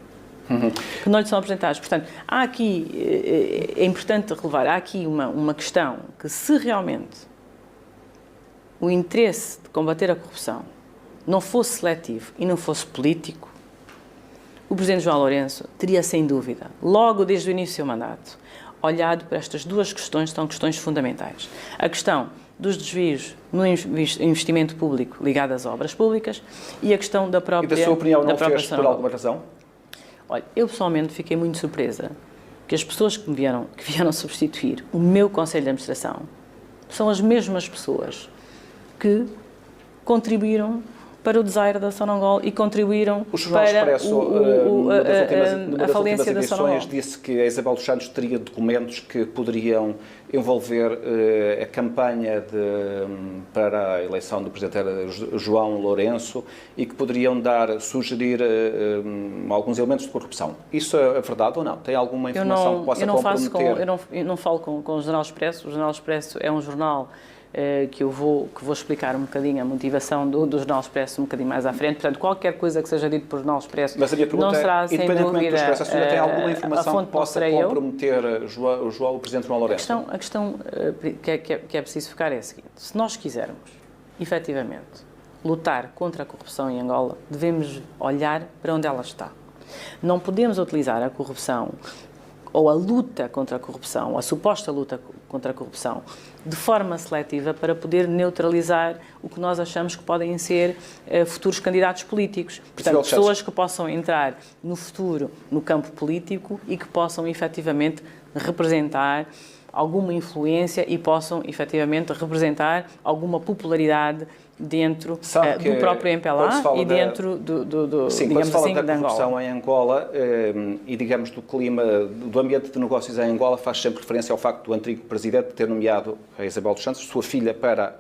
Portanto, há aqui, é importante relevar, há aqui uma questão que, se realmente o interesse de combater a corrupção não fosse seletivo e não fosse político, o Presidente João Lourenço teria, sem dúvida, logo desde o início do seu mandato, olhado para estas duas questões, que são questões fundamentais. A questão dos desvios no investimento público ligado às obras públicas e a questão da própria... E da sua opinião, não fez por alguma razão? Olha, eu pessoalmente fiquei muito surpresa que as pessoas que vieram substituir o meu Conselho de Administração são as mesmas pessoas que contribuíram para o desaire da Sonangol e contribuíram para a falência da Sonangol. Disse que a Isabel dos Santos teria documentos que poderiam envolver a campanha para a eleição do Presidente João Lourenço e que poderiam sugerir alguns elementos de corrupção. Isso é verdade ou não? Tem alguma informação que possa comprometer? Eu não falo com o Jornal Expresso. O Jornal Expresso é um jornal que vou explicar um bocadinho a motivação do Jornal Expresso um bocadinho mais à frente. Portanto, qualquer coisa que seja dito pelo Jornal Expresso não será, sem dúvida, a senhora tem alguma informação que possa comprometer o Presidente João Lourenço? A questão que é preciso focar é a seguinte: se nós quisermos efetivamente, lutar contra a corrupção em Angola, devemos olhar para onde ela está. Não podemos utilizar a corrupção ou a luta contra a corrupção, a suposta luta contra a corrupção, de forma seletiva para poder neutralizar o que nós achamos que podem ser futuros candidatos políticos. Portanto, pessoas que possam entrar no futuro no campo político e que possam efetivamente representar alguma influência e possam efetivamente representar alguma popularidade dentro do próprio MPLA e dentro do sim, digamos quando se assim, fala da corrupção Angola. em Angola e, digamos, do clima, do ambiente de negócios em Angola, faz sempre referência ao facto do antigo presidente ter nomeado a Isabel dos Santos, sua filha, para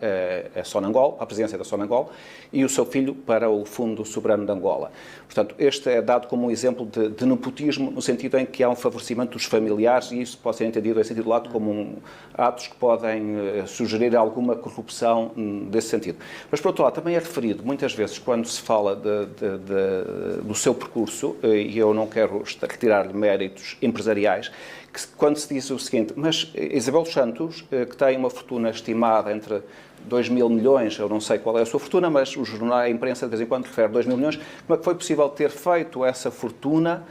a Sonangol, a presidência da Sonangol, e o seu filho para o Fundo Soberano de Angola. Portanto, este é dado como um exemplo de nepotismo, no sentido em que há um favorecimento dos familiares, e isso pode ser entendido em sentido lato como atos que podem sugerir alguma corrupção desse sentido. Mas, por outro lado, também é referido, muitas vezes, quando se fala do seu percurso, e eu não quero retirar-lhe méritos empresariais, que quando se diz o seguinte, mas Isabel dos Santos, que tem uma fortuna estimada entre 2 mil milhões, eu não sei qual é a sua fortuna, mas o jornal, a imprensa de vez em quando refere 2 mil milhões, como é que foi possível ter feito essa fortuna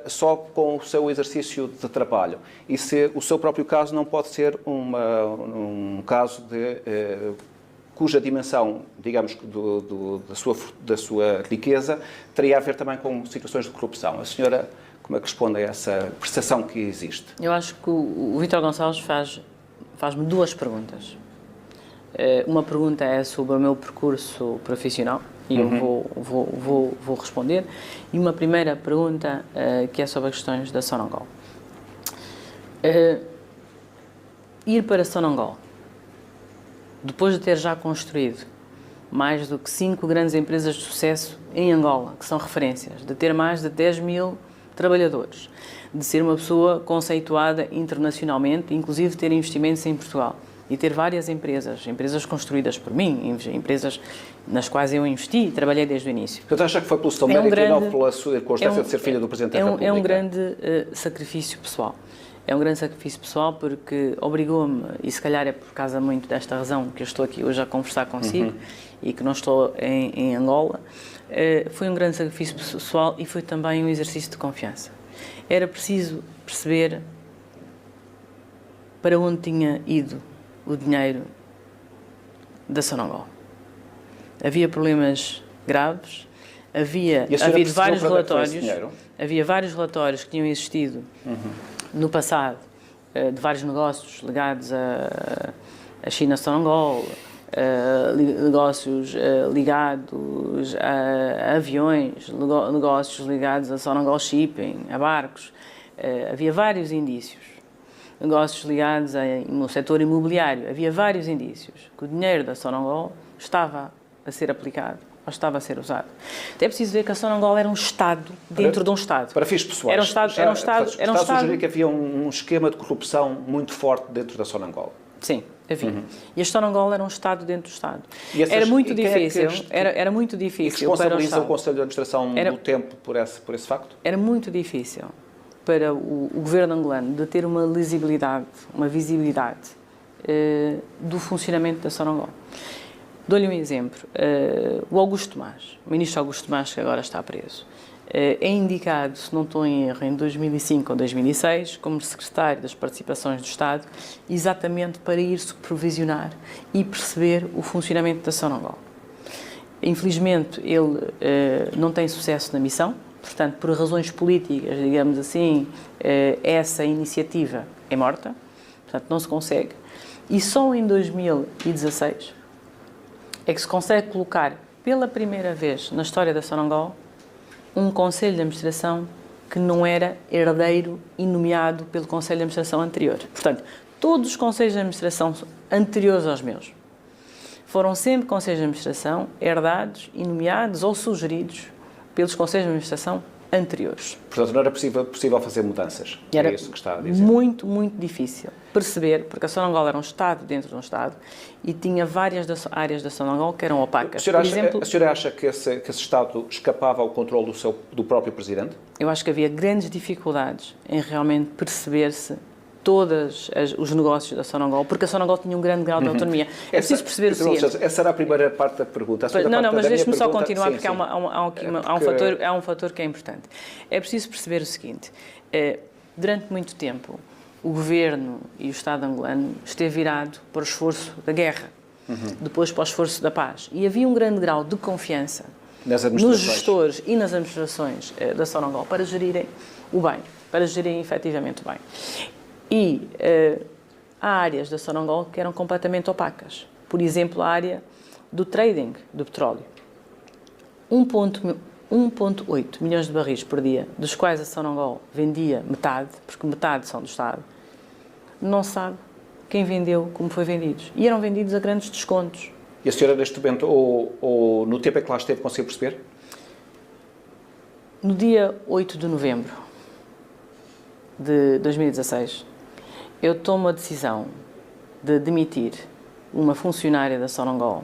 só com o seu exercício de trabalho? E se o seu próprio caso não pode ser um caso cuja dimensão, digamos, da sua riqueza, teria a ver também com situações de corrupção. A senhora, como é que responde a essa percepção que existe? Eu acho que o Vítor Gonçalves faz-me duas perguntas. Uma pergunta é sobre o meu percurso profissional, e eu vou responder, e uma primeira pergunta que é sobre as questões da Sonangol. Ir para Sonangol, depois de ter já construído mais do que 5 grandes empresas de sucesso em Angola, que são referências, de ter mais de 10 mil trabalhadores, de ser uma pessoa conceituada internacionalmente, inclusive ter investimentos em Portugal, e ter várias empresas construídas por mim, empresas nas quais eu investi e trabalhei desde o início. Você acha que foi pelo seu mérito e não pela sua circunstância de ser filha do Presidente da República? É um grande sacrifício pessoal. É um grande sacrifício pessoal porque obrigou-me, e se calhar é por causa muito desta razão que eu estou aqui hoje a conversar consigo e que não estou em Angola, foi um grande sacrifício pessoal e foi também um exercício de confiança. Era preciso perceber para onde tinha ido o dinheiro da Sonangol. Havia problemas graves, havia vários relatórios que tinham existido no passado de vários negócios ligados a China-Sonangol, negócios ligados a aviões, negócios ligados a Sonangol Shipping, a barcos. Havia vários indícios. Negócios ligados no setor imobiliário. Havia vários indícios que o dinheiro da Sonangol estava a ser aplicado ou estava a ser usado. É preciso ver que a Sonangol era um Estado dentro de um Estado. Para fins pessoais. Era um Estado. Está a sugerir que havia um esquema de corrupção muito forte dentro da Sonangol. Sim, havia. E a Sonangol era um Estado dentro do Estado. Era muito difícil. Era muito difícil. Responsabiliza o Conselho de Administração do tempo por esse facto? Era muito difícil para o governo angolano de ter uma visibilidade do funcionamento da Sonangol. Dou-lhe um exemplo. O Augusto Tomás, o ministro Augusto Tomás, que agora está preso, é indicado, se não estou em erro, em 2005 ou 2006, como secretário das Participações do Estado, exatamente para ir supervisionar e perceber o funcionamento da Sonangol. Infelizmente, ele não tem sucesso na missão. Portanto, por razões políticas, digamos assim, essa iniciativa é morta, portanto, não se consegue. E só em 2016 é que se consegue colocar, pela primeira vez na história da Sonangol, um Conselho de Administração que não era herdeiro e nomeado pelo Conselho de Administração anterior. Portanto, todos os Conselhos de Administração anteriores aos meus foram sempre Conselhos de Administração herdados e nomeados ou sugeridos pelos Conselhos de Administração anteriores. Portanto, não era possível fazer mudanças. Era isso que está a dizer. Muito, muito difícil perceber, porque a Sonangol era um Estado dentro de um Estado e tinha várias áreas da Sonangol que eram opacas. A senhora acha que esse Estado escapava ao controle do próprio Presidente? Eu acho que havia grandes dificuldades em realmente perceber-se todos os negócios da Sonangol, porque a Sonangol tinha um grande grau de autonomia. É preciso perceber o seguinte... Essa era a primeira parte da pergunta. Mas deixe-me só continuar, porque há um fator que é importante. É preciso perceber o seguinte, durante muito tempo, o governo e o Estado angolano esteve virado para o esforço da guerra, depois para o esforço da paz. E havia um grande grau de confiança nos gestores e nas administrações da Sonangol para gerirem o bem, para gerirem efetivamente o bem. E há áreas da Sonangol que eram completamente opacas. Por exemplo, a área do trading do petróleo. 1,8 milhões de barris por dia, dos quais a Sonangol vendia metade, porque metade são do Estado, não sabe quem vendeu, como foi vendido. E eram vendidos a grandes descontos. E a senhora, neste momento, ou no tempo em que lá esteve, conseguiu perceber? No dia 8 de novembro de 2016, eu tomo a decisão de demitir uma funcionária da Sonangol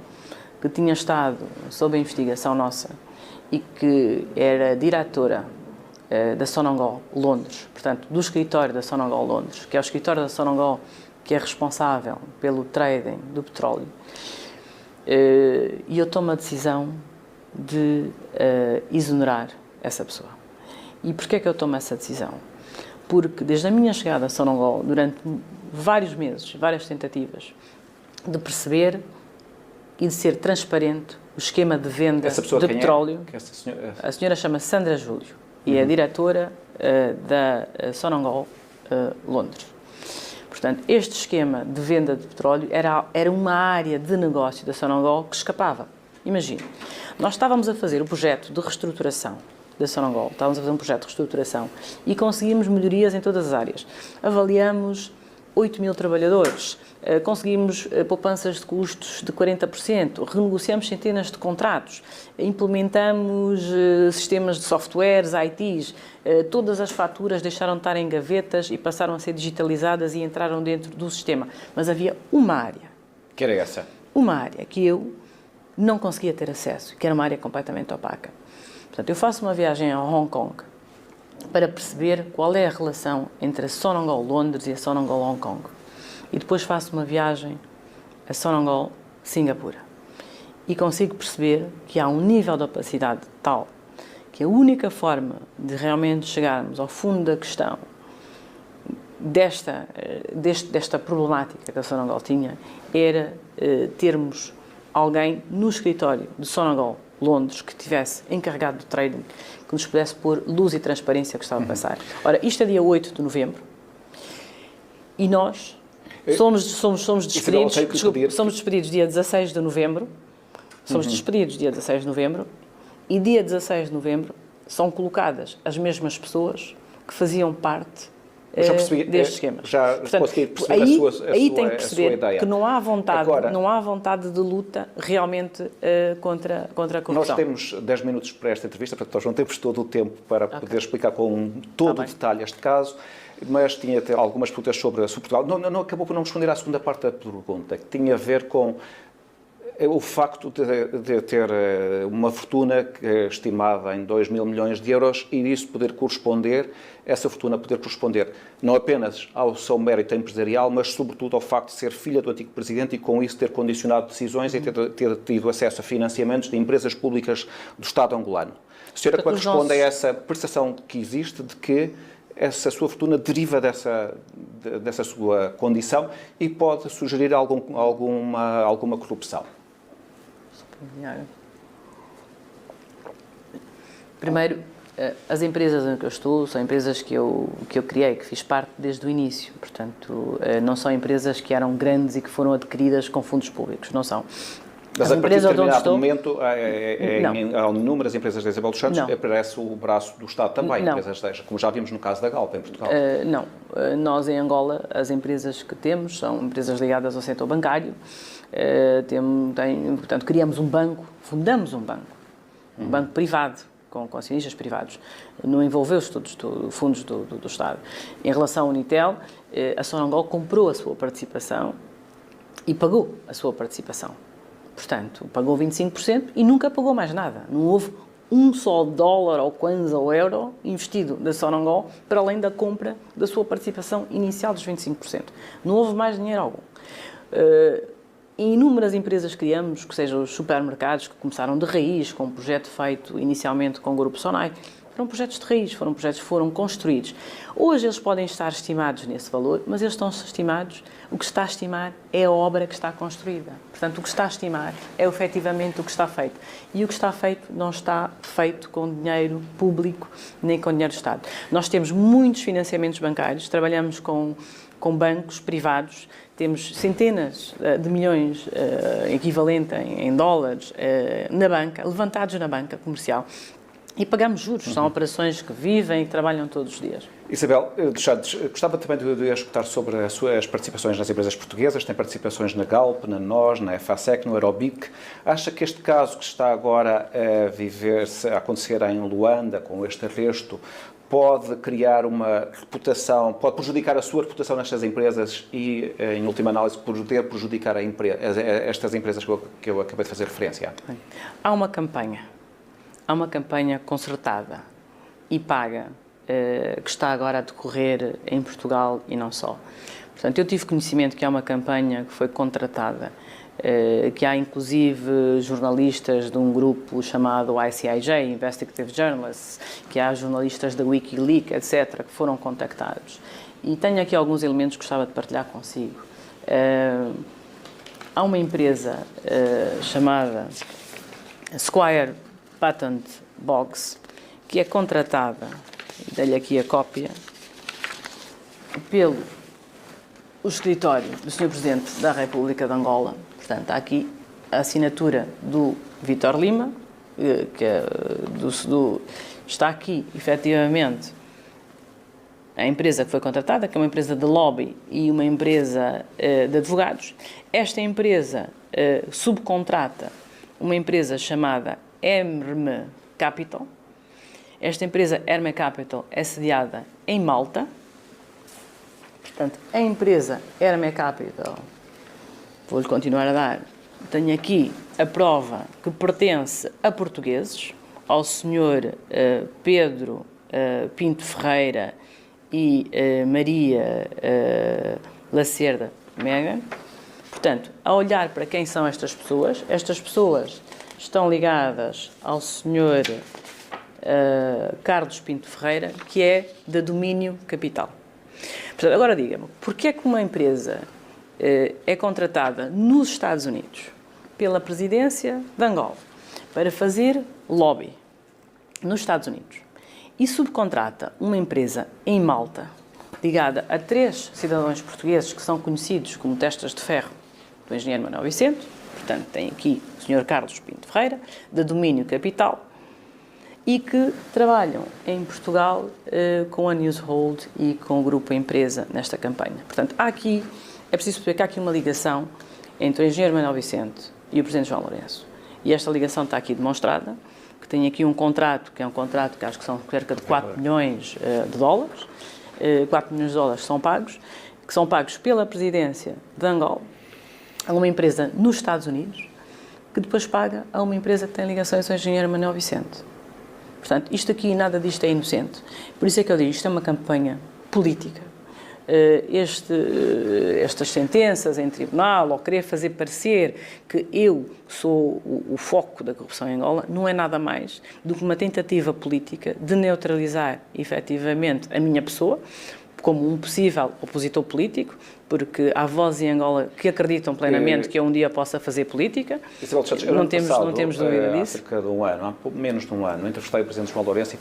que tinha estado sob a investigação nossa e que era diretora da Sonangol Londres, portanto, do escritório da Sonangol Londres, que é o escritório da Sonangol que é responsável pelo trading do petróleo. E eu tomo a decisão de exonerar essa pessoa. E porquê é que eu tomo essa decisão? Porque desde a minha chegada a Sonangol, durante vários meses, várias tentativas, de perceber e de ser transparente o esquema de venda de petróleo. A senhora chama-se Sandra Júlio e é diretora da Sonangol Londres. Portanto, este esquema de venda de petróleo era uma área de negócio da Sonangol que escapava. Imagine, nós estávamos a fazer o projeto de reestruturação da Sonangol, estávamos a fazer um projeto de reestruturação e conseguimos melhorias em todas as áreas. Avaliamos 8 mil trabalhadores, conseguimos poupanças de custos de 40%, renegociamos centenas de contratos, implementamos sistemas de softwares, ITs, todas as faturas deixaram de estar em gavetas e passaram a ser digitalizadas e entraram dentro do sistema. Mas havia uma área. Que era essa? Uma área que eu não conseguia ter acesso, que era uma área completamente opaca. Portanto, eu faço uma viagem a Hong Kong para perceber qual é a relação entre a Sonangol Londres e a Sonangol Hong Kong. E depois faço uma viagem a Sonangol Singapura. E consigo perceber que há um nível de opacidade tal que a única forma de realmente chegarmos ao fundo da questão desta problemática que a Sonangol tinha era termos alguém no escritório de Sonangol Londres que estivesse encarregado do trading, que nos pudesse pôr luz e transparência que estava a passar. Ora, isto é dia 8 de novembro e nós somos despedidos dia 16 de novembro, somos despedidos dia 16 de novembro e dia 16 de novembro são colocadas as mesmas pessoas que faziam parte deste esquema. Portanto, consegui perceber aí tem que perceber ideia. Que não há vontade, não há vontade de luta realmente contra a corrupção. Nós temos 10 minutos para esta entrevista, portanto nós não temos todo o tempo para poder explicar com todo o detalhe este caso, mas tinha até algumas perguntas sobre Portugal. Não acabou por não responder à segunda parte da pergunta, que tinha a ver com o facto de ter uma fortuna estimada em 2 mil milhões de euros e disso poder corresponder, essa fortuna poder corresponder não apenas ao seu mérito empresarial, mas sobretudo ao facto de ser filha do antigo presidente e com isso ter condicionado decisões e ter tido acesso a financiamentos de empresas públicas do Estado angolano. A senhora como responde a essa percepção que existe de que essa sua fortuna deriva dessa sua condição e pode sugerir alguma corrupção? Primeiro, as empresas em que eu estou são empresas que eu criei, que fiz parte desde o início. Portanto, não são empresas que eram grandes e que foram adquiridas com fundos públicos, não são. Mas a partir de determinado momento, há inúmeras empresas da Isabel dos Santos, aparece o braço do Estado também, empresas destas, como já vimos no caso da Galp, em Portugal. Não. Nós, em Angola, as empresas que temos são empresas ligadas ao setor bancário. Portanto, criamos um banco, fundamos um banco privado, com acionistas privados. Não envolveu os fundos do Estado. Em relação ao Unitel, a Sonangol comprou a sua participação e pagou a sua participação. Portanto, pagou 25% e nunca pagou mais nada. Não houve um só dólar ou kwanza ou euro investido da Sonangol para além da compra da sua participação inicial dos 25%. Não houve mais dinheiro algum. Inúmeras empresas criamos, que sejam os supermercados que começaram de raiz, com um projeto feito inicialmente com o Grupo Sonai. Foram projetos de raiz, foram projetos que foram construídos. Hoje eles podem estar estimados nesse valor, mas eles estão estimados, o que está a estimar é a obra que está construída. Portanto, o que está a estimar é efetivamente o que está feito. E o que está feito não está feito com dinheiro público nem com dinheiro do Estado. Nós temos muitos financiamentos bancários, trabalhamos com bancos privados, temos centenas de milhões equivalente em dólares na banca, levantados na banca comercial. E pagamos juros, são operações que vivem e que trabalham todos os dias. Isabel dos Santos, gostava também de escutar sobre as suas participações nas empresas portuguesas. Tem participações na Galp, na NOS, na EFASEC, no Aerobic. Acha que este caso que está agora a acontecer em Luanda, com este arresto, pode criar uma reputação, pode prejudicar a sua reputação nestas empresas e, em última análise, poder prejudicar estas empresas que eu acabei de fazer referência? Há uma campanha concertada e paga que está agora a decorrer em Portugal e não só. Portanto, eu tive conhecimento que há uma campanha que foi contratada, que há inclusive jornalistas de um grupo chamado ICIJ, Investigative Journalists, que há jornalistas da Wikileaks, etc., que foram contactados. E tenho aqui alguns elementos que gostava de partilhar consigo. Há uma empresa chamada Squire Patent Box, que é contratada, dei-lhe aqui a cópia, pelo escritório do Sr. Presidente da República de Angola. Portanto, há aqui a assinatura do Vítor Lima, está aqui, efetivamente, a empresa que foi contratada, que é uma empresa de lobby e uma empresa de advogados. Esta empresa subcontrata uma empresa chamada Herme Capital. Esta empresa Herme Capital é sediada em Malta. Portanto, a empresa Herme Capital, vou-lhe continuar a dar, tenho aqui a prova que pertence a portugueses, ao Sr. Pedro Pinto Ferreira e Maria Lacerda Mega. Portanto, a olhar para quem são estas pessoas estão ligadas ao Sr. Carlos Pinto Ferreira, que é da Domínio Capital. Portanto, agora diga-me, porquê é que uma empresa é contratada nos Estados Unidos pela presidência de Angola para fazer lobby nos Estados Unidos e subcontrata uma empresa em Malta ligada a 3 cidadãos portugueses que são conhecidos como testas de ferro do engenheiro Manuel Vicente? Portanto, tem aqui o Sr. Carlos Pinto Ferreira, da Domínio Capital, e que trabalham em Portugal com a Newshold e com o Grupo Empresa nesta campanha. Portanto, é preciso perceber que há aqui uma ligação entre o engenheiro Manuel Vicente e o Presidente João Lourenço. E esta ligação está aqui demonstrada, que tem aqui um contrato, que é um contrato que acho que são cerca de 4 milhões de dólares. 4 milhões de dólares que são pagos pela presidência de Angola a uma empresa nos Estados Unidos, que depois paga a uma empresa que tem ligações ao engenheiro Manuel Vicente. Portanto, isto aqui, nada disto é inocente. Por isso é que eu digo, isto é uma campanha política. Estas sentenças em tribunal, ou querer fazer parecer que eu sou o foco da corrupção em Angola, não é nada mais do que uma tentativa política de neutralizar, efetivamente, a minha pessoa, como um possível opositor político, porque há vozes em Angola que acreditam plenamente que eu um dia possa fazer política. Não temos dúvida disso. Há cerca de um ano, há menos de um ano, entrevistei o Presidente João Lourenço e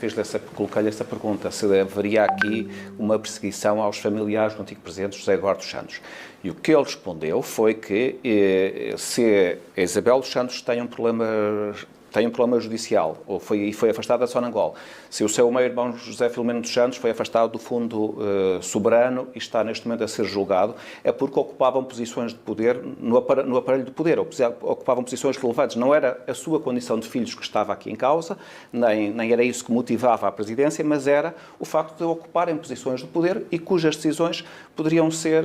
coloquei-lhe essa pergunta, se haveria aqui uma perseguição aos familiares do antigo Presidente José Eduardo dos Santos. E o que ele respondeu foi que se a Isabel dos Santos tem um problema judicial e foi afastado da Sonangol. Se o seu meio-irmão José Filomeno dos Santos foi afastado do Fundo Soberano e está neste momento a ser julgado, é porque ocupavam posições de poder no aparelho de poder, ocupavam posições relevantes. Não era a sua condição de filhos que estava aqui em causa, nem era isso que motivava a presidência, mas era o facto de ocuparem posições de poder e cujas decisões poderiam ser,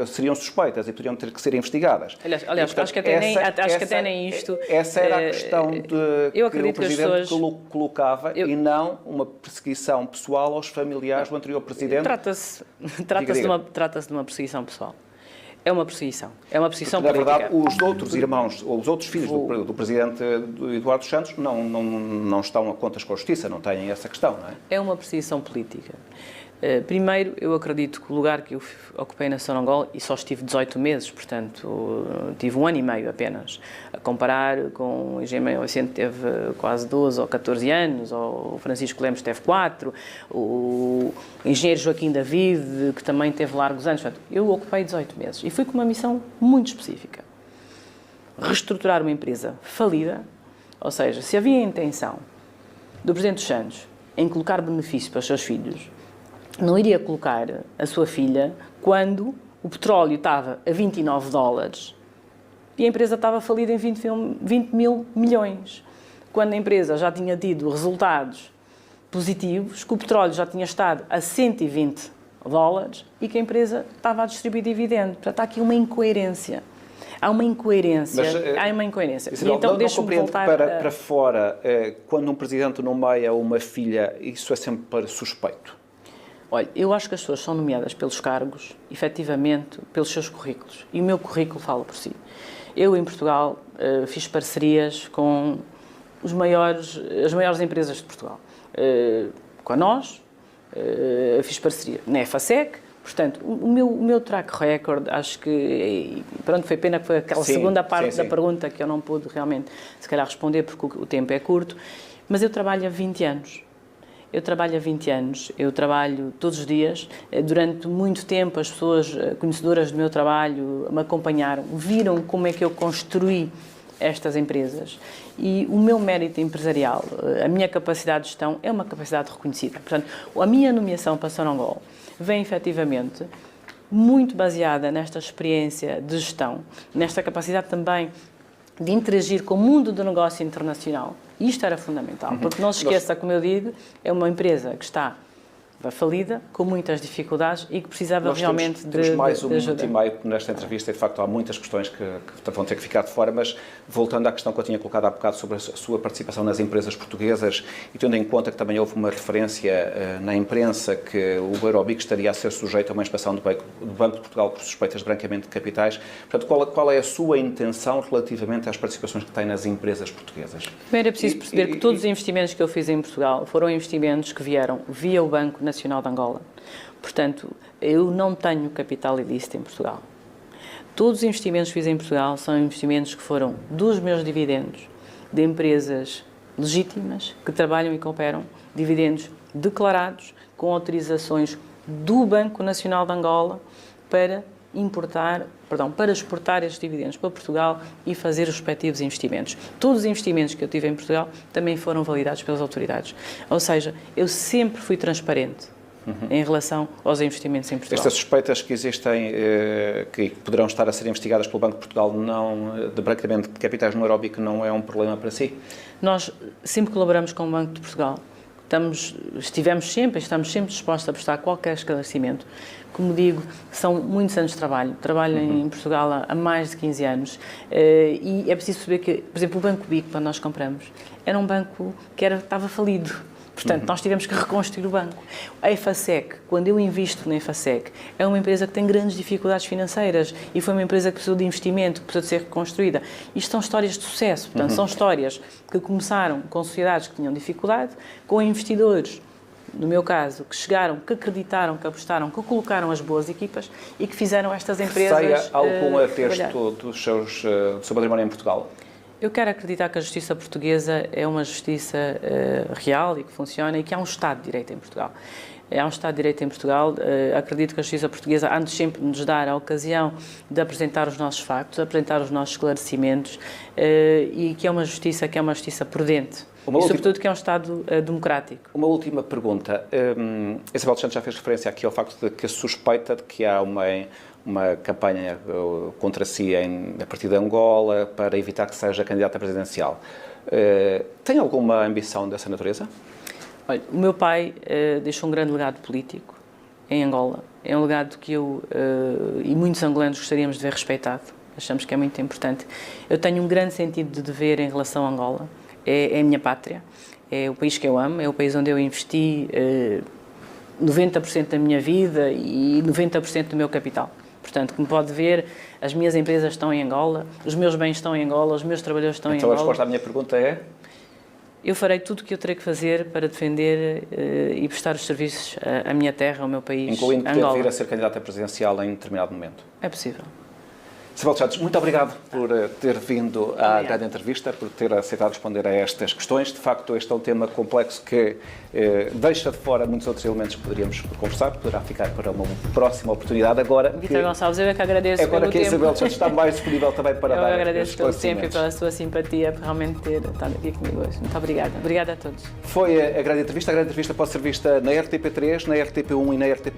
seriam suspeitas e poderiam ter que ser investigadas. Aliás, acho que até acho que até nem isto... Essa era a questão que o Presidente colocava e não uma perseguição pessoal aos familiares do anterior Presidente. Trata-se de uma perseguição pessoal. É uma perseguição Porque, política. na verdade, os outros irmãos, ou os outros filhos do Presidente Eduardo Santos não estão a contas com a Justiça, não têm essa questão, não é? É uma perseguição política. Primeiro, eu acredito que o lugar que eu ocupei na Sonangol, e só estive 18 meses, portanto, tive 1 ano e meio apenas, a comparar com o Engenheiro Vicente teve quase 12 ou 14 anos, ou o Francisco Lemos teve 4, o Engenheiro Joaquim David, que também teve largos anos. Portanto, eu ocupei 18 meses e fui com uma missão muito específica. Reestruturar uma empresa falida, ou seja, se havia a intenção do Presidente dos Santos em colocar benefício para os seus filhos, não iria colocar a sua filha quando o petróleo estava a $29 e a empresa estava falida em 20 mil milhões. Quando a empresa já tinha tido resultados positivos, que o petróleo já tinha estado a $120 e que a empresa estava a distribuir dividendos. Portanto, há aqui uma incoerência. Há uma incoerência. Isabel, então, não compreendo para fora, quando um Presidente nomeia uma filha, isso é sempre suspeito. Olha, eu acho que as pessoas são nomeadas pelos cargos, efetivamente, pelos seus currículos. E o meu currículo fala por si. Eu, em Portugal, fiz parcerias com as maiores empresas de Portugal. Com a nós, fiz parceria na EFASEC. Portanto, o meu track record, acho que... Pronto, foi pena que foi aquela segunda parte da pergunta que eu não pude realmente, se calhar, responder, porque o tempo é curto. Mas eu trabalho há 20 anos. Eu trabalho todos os dias. Durante muito tempo, as pessoas conhecedoras do meu trabalho me acompanharam, viram como é que eu construí estas empresas. E o meu mérito empresarial, a minha capacidade de gestão, é uma capacidade reconhecida. Portanto, a minha nomeação para Sonangol vem, efetivamente, muito baseada nesta experiência de gestão, nesta capacidade também de interagir com o mundo do negócio internacional. Isto era fundamental, porque não se esqueça, como eu digo, é uma empresa que está falida, com muitas dificuldades e que precisava realmente de ajuda. Temos mais um minuto e meio nesta entrevista e, de facto, há muitas questões que vão ter que ficar de fora, mas voltando à questão que eu tinha colocado há bocado sobre a sua participação nas empresas portuguesas e tendo em conta que também houve uma referência na imprensa que o Eurobic estaria a ser sujeito a uma inspeção do Banco de Portugal por suspeitas de branqueamento de capitais. Portanto, qual é a sua intenção relativamente às participações que tem nas empresas portuguesas? Primeiro é preciso perceber que todos os investimentos que eu fiz em Portugal foram investimentos que vieram via o Banco Nacional de Angola. Portanto, eu não tenho capital ilícito em Portugal. Todos os investimentos que fiz em Portugal são investimentos que foram dos meus dividendos, de empresas legítimas, que trabalham e cooperam, dividendos declarados, com autorizações do Banco Nacional de Angola para exportar estes dividendos para Portugal e fazer os respectivos investimentos. Todos os investimentos que eu tive em Portugal também foram validados pelas autoridades. Ou seja, eu sempre fui transparente em relação aos investimentos em Portugal. Estas suspeitas que existem, que poderão estar a ser investigadas pelo Banco de Portugal, de branqueamento de capitais no Eurobic, não é um problema para si? Nós sempre colaboramos com o Banco de Portugal. Estamos sempre dispostos a prestar qualquer esclarecimento. Como digo, são muitos anos de trabalho. Trabalho em Portugal há mais de 15 anos e é preciso saber que, por exemplo, o Banco BIC, quando nós compramos, era um banco que estava falido. Portanto, nós tivemos que reconstruir o banco. A EFASEC, quando eu invisto na EFASEC, é uma empresa que tem grandes dificuldades financeiras e foi uma empresa que precisou de investimento, que precisou de ser reconstruída. Isto são histórias de sucesso. Portanto, são histórias que começaram com sociedades que tinham dificuldade, com investidores, no meu caso, que chegaram, que acreditaram, que apostaram, que colocaram as boas equipas e que fizeram estas empresas saia algum ateste do seu património em Portugal? Eu quero acreditar que a justiça portuguesa é uma justiça real e que funciona e que há um Estado de Direito em Portugal. Há um Estado de Direito em Portugal. Acredito que a justiça portuguesa antes sempre nos dar a ocasião de apresentar os nossos factos, apresentar os nossos esclarecimentos e que é uma justiça prudente. E, sobretudo, que é um Estado democrático. Uma última pergunta. Isabel dos Santos já fez referência aqui ao facto de que a suspeita de que há uma campanha contra si a partir de Angola para evitar que seja candidata presidencial. Tem alguma ambição dessa natureza? Olha, o meu pai deixou um grande legado político em Angola. É um legado que eu e muitos angolanos gostaríamos de ver respeitado. achamos que é muito importante. Eu tenho um grande sentido de dever em relação a Angola, é a minha pátria, é o país que eu amo, é o país onde eu investi 90% da minha vida e 90% do meu capital. Portanto, como pode ver, as minhas empresas estão em Angola, os meus bens estão em Angola, os meus trabalhadores estão em Angola. Então a resposta à minha pergunta é? Eu farei tudo o que eu terei que fazer para defender e prestar os serviços à minha terra, ao meu país, Incluindo poder Angola. vir a ser candidata presidencial em determinado momento. É possível. Isabel dos Santos, muito obrigado por ter vindo à grande entrevista, por ter aceitado responder a estas questões. De facto, este é um tema complexo que deixa de fora muitos outros elementos que poderíamos conversar, poderá ficar para uma próxima oportunidade. Agora, Vítor Gonçalves, eu é que agradeço agora pelo que a tempo. Isabel dos Santos está mais disponível também para Eu dar agradeço pelo tempo e esclarecimentos. pela sua simpatia por realmente ter estado aqui comigo hoje. Muito obrigada. Obrigada a todos. Foi a grande entrevista. A grande entrevista pode ser vista na RTP3, na RTP1 e na RTP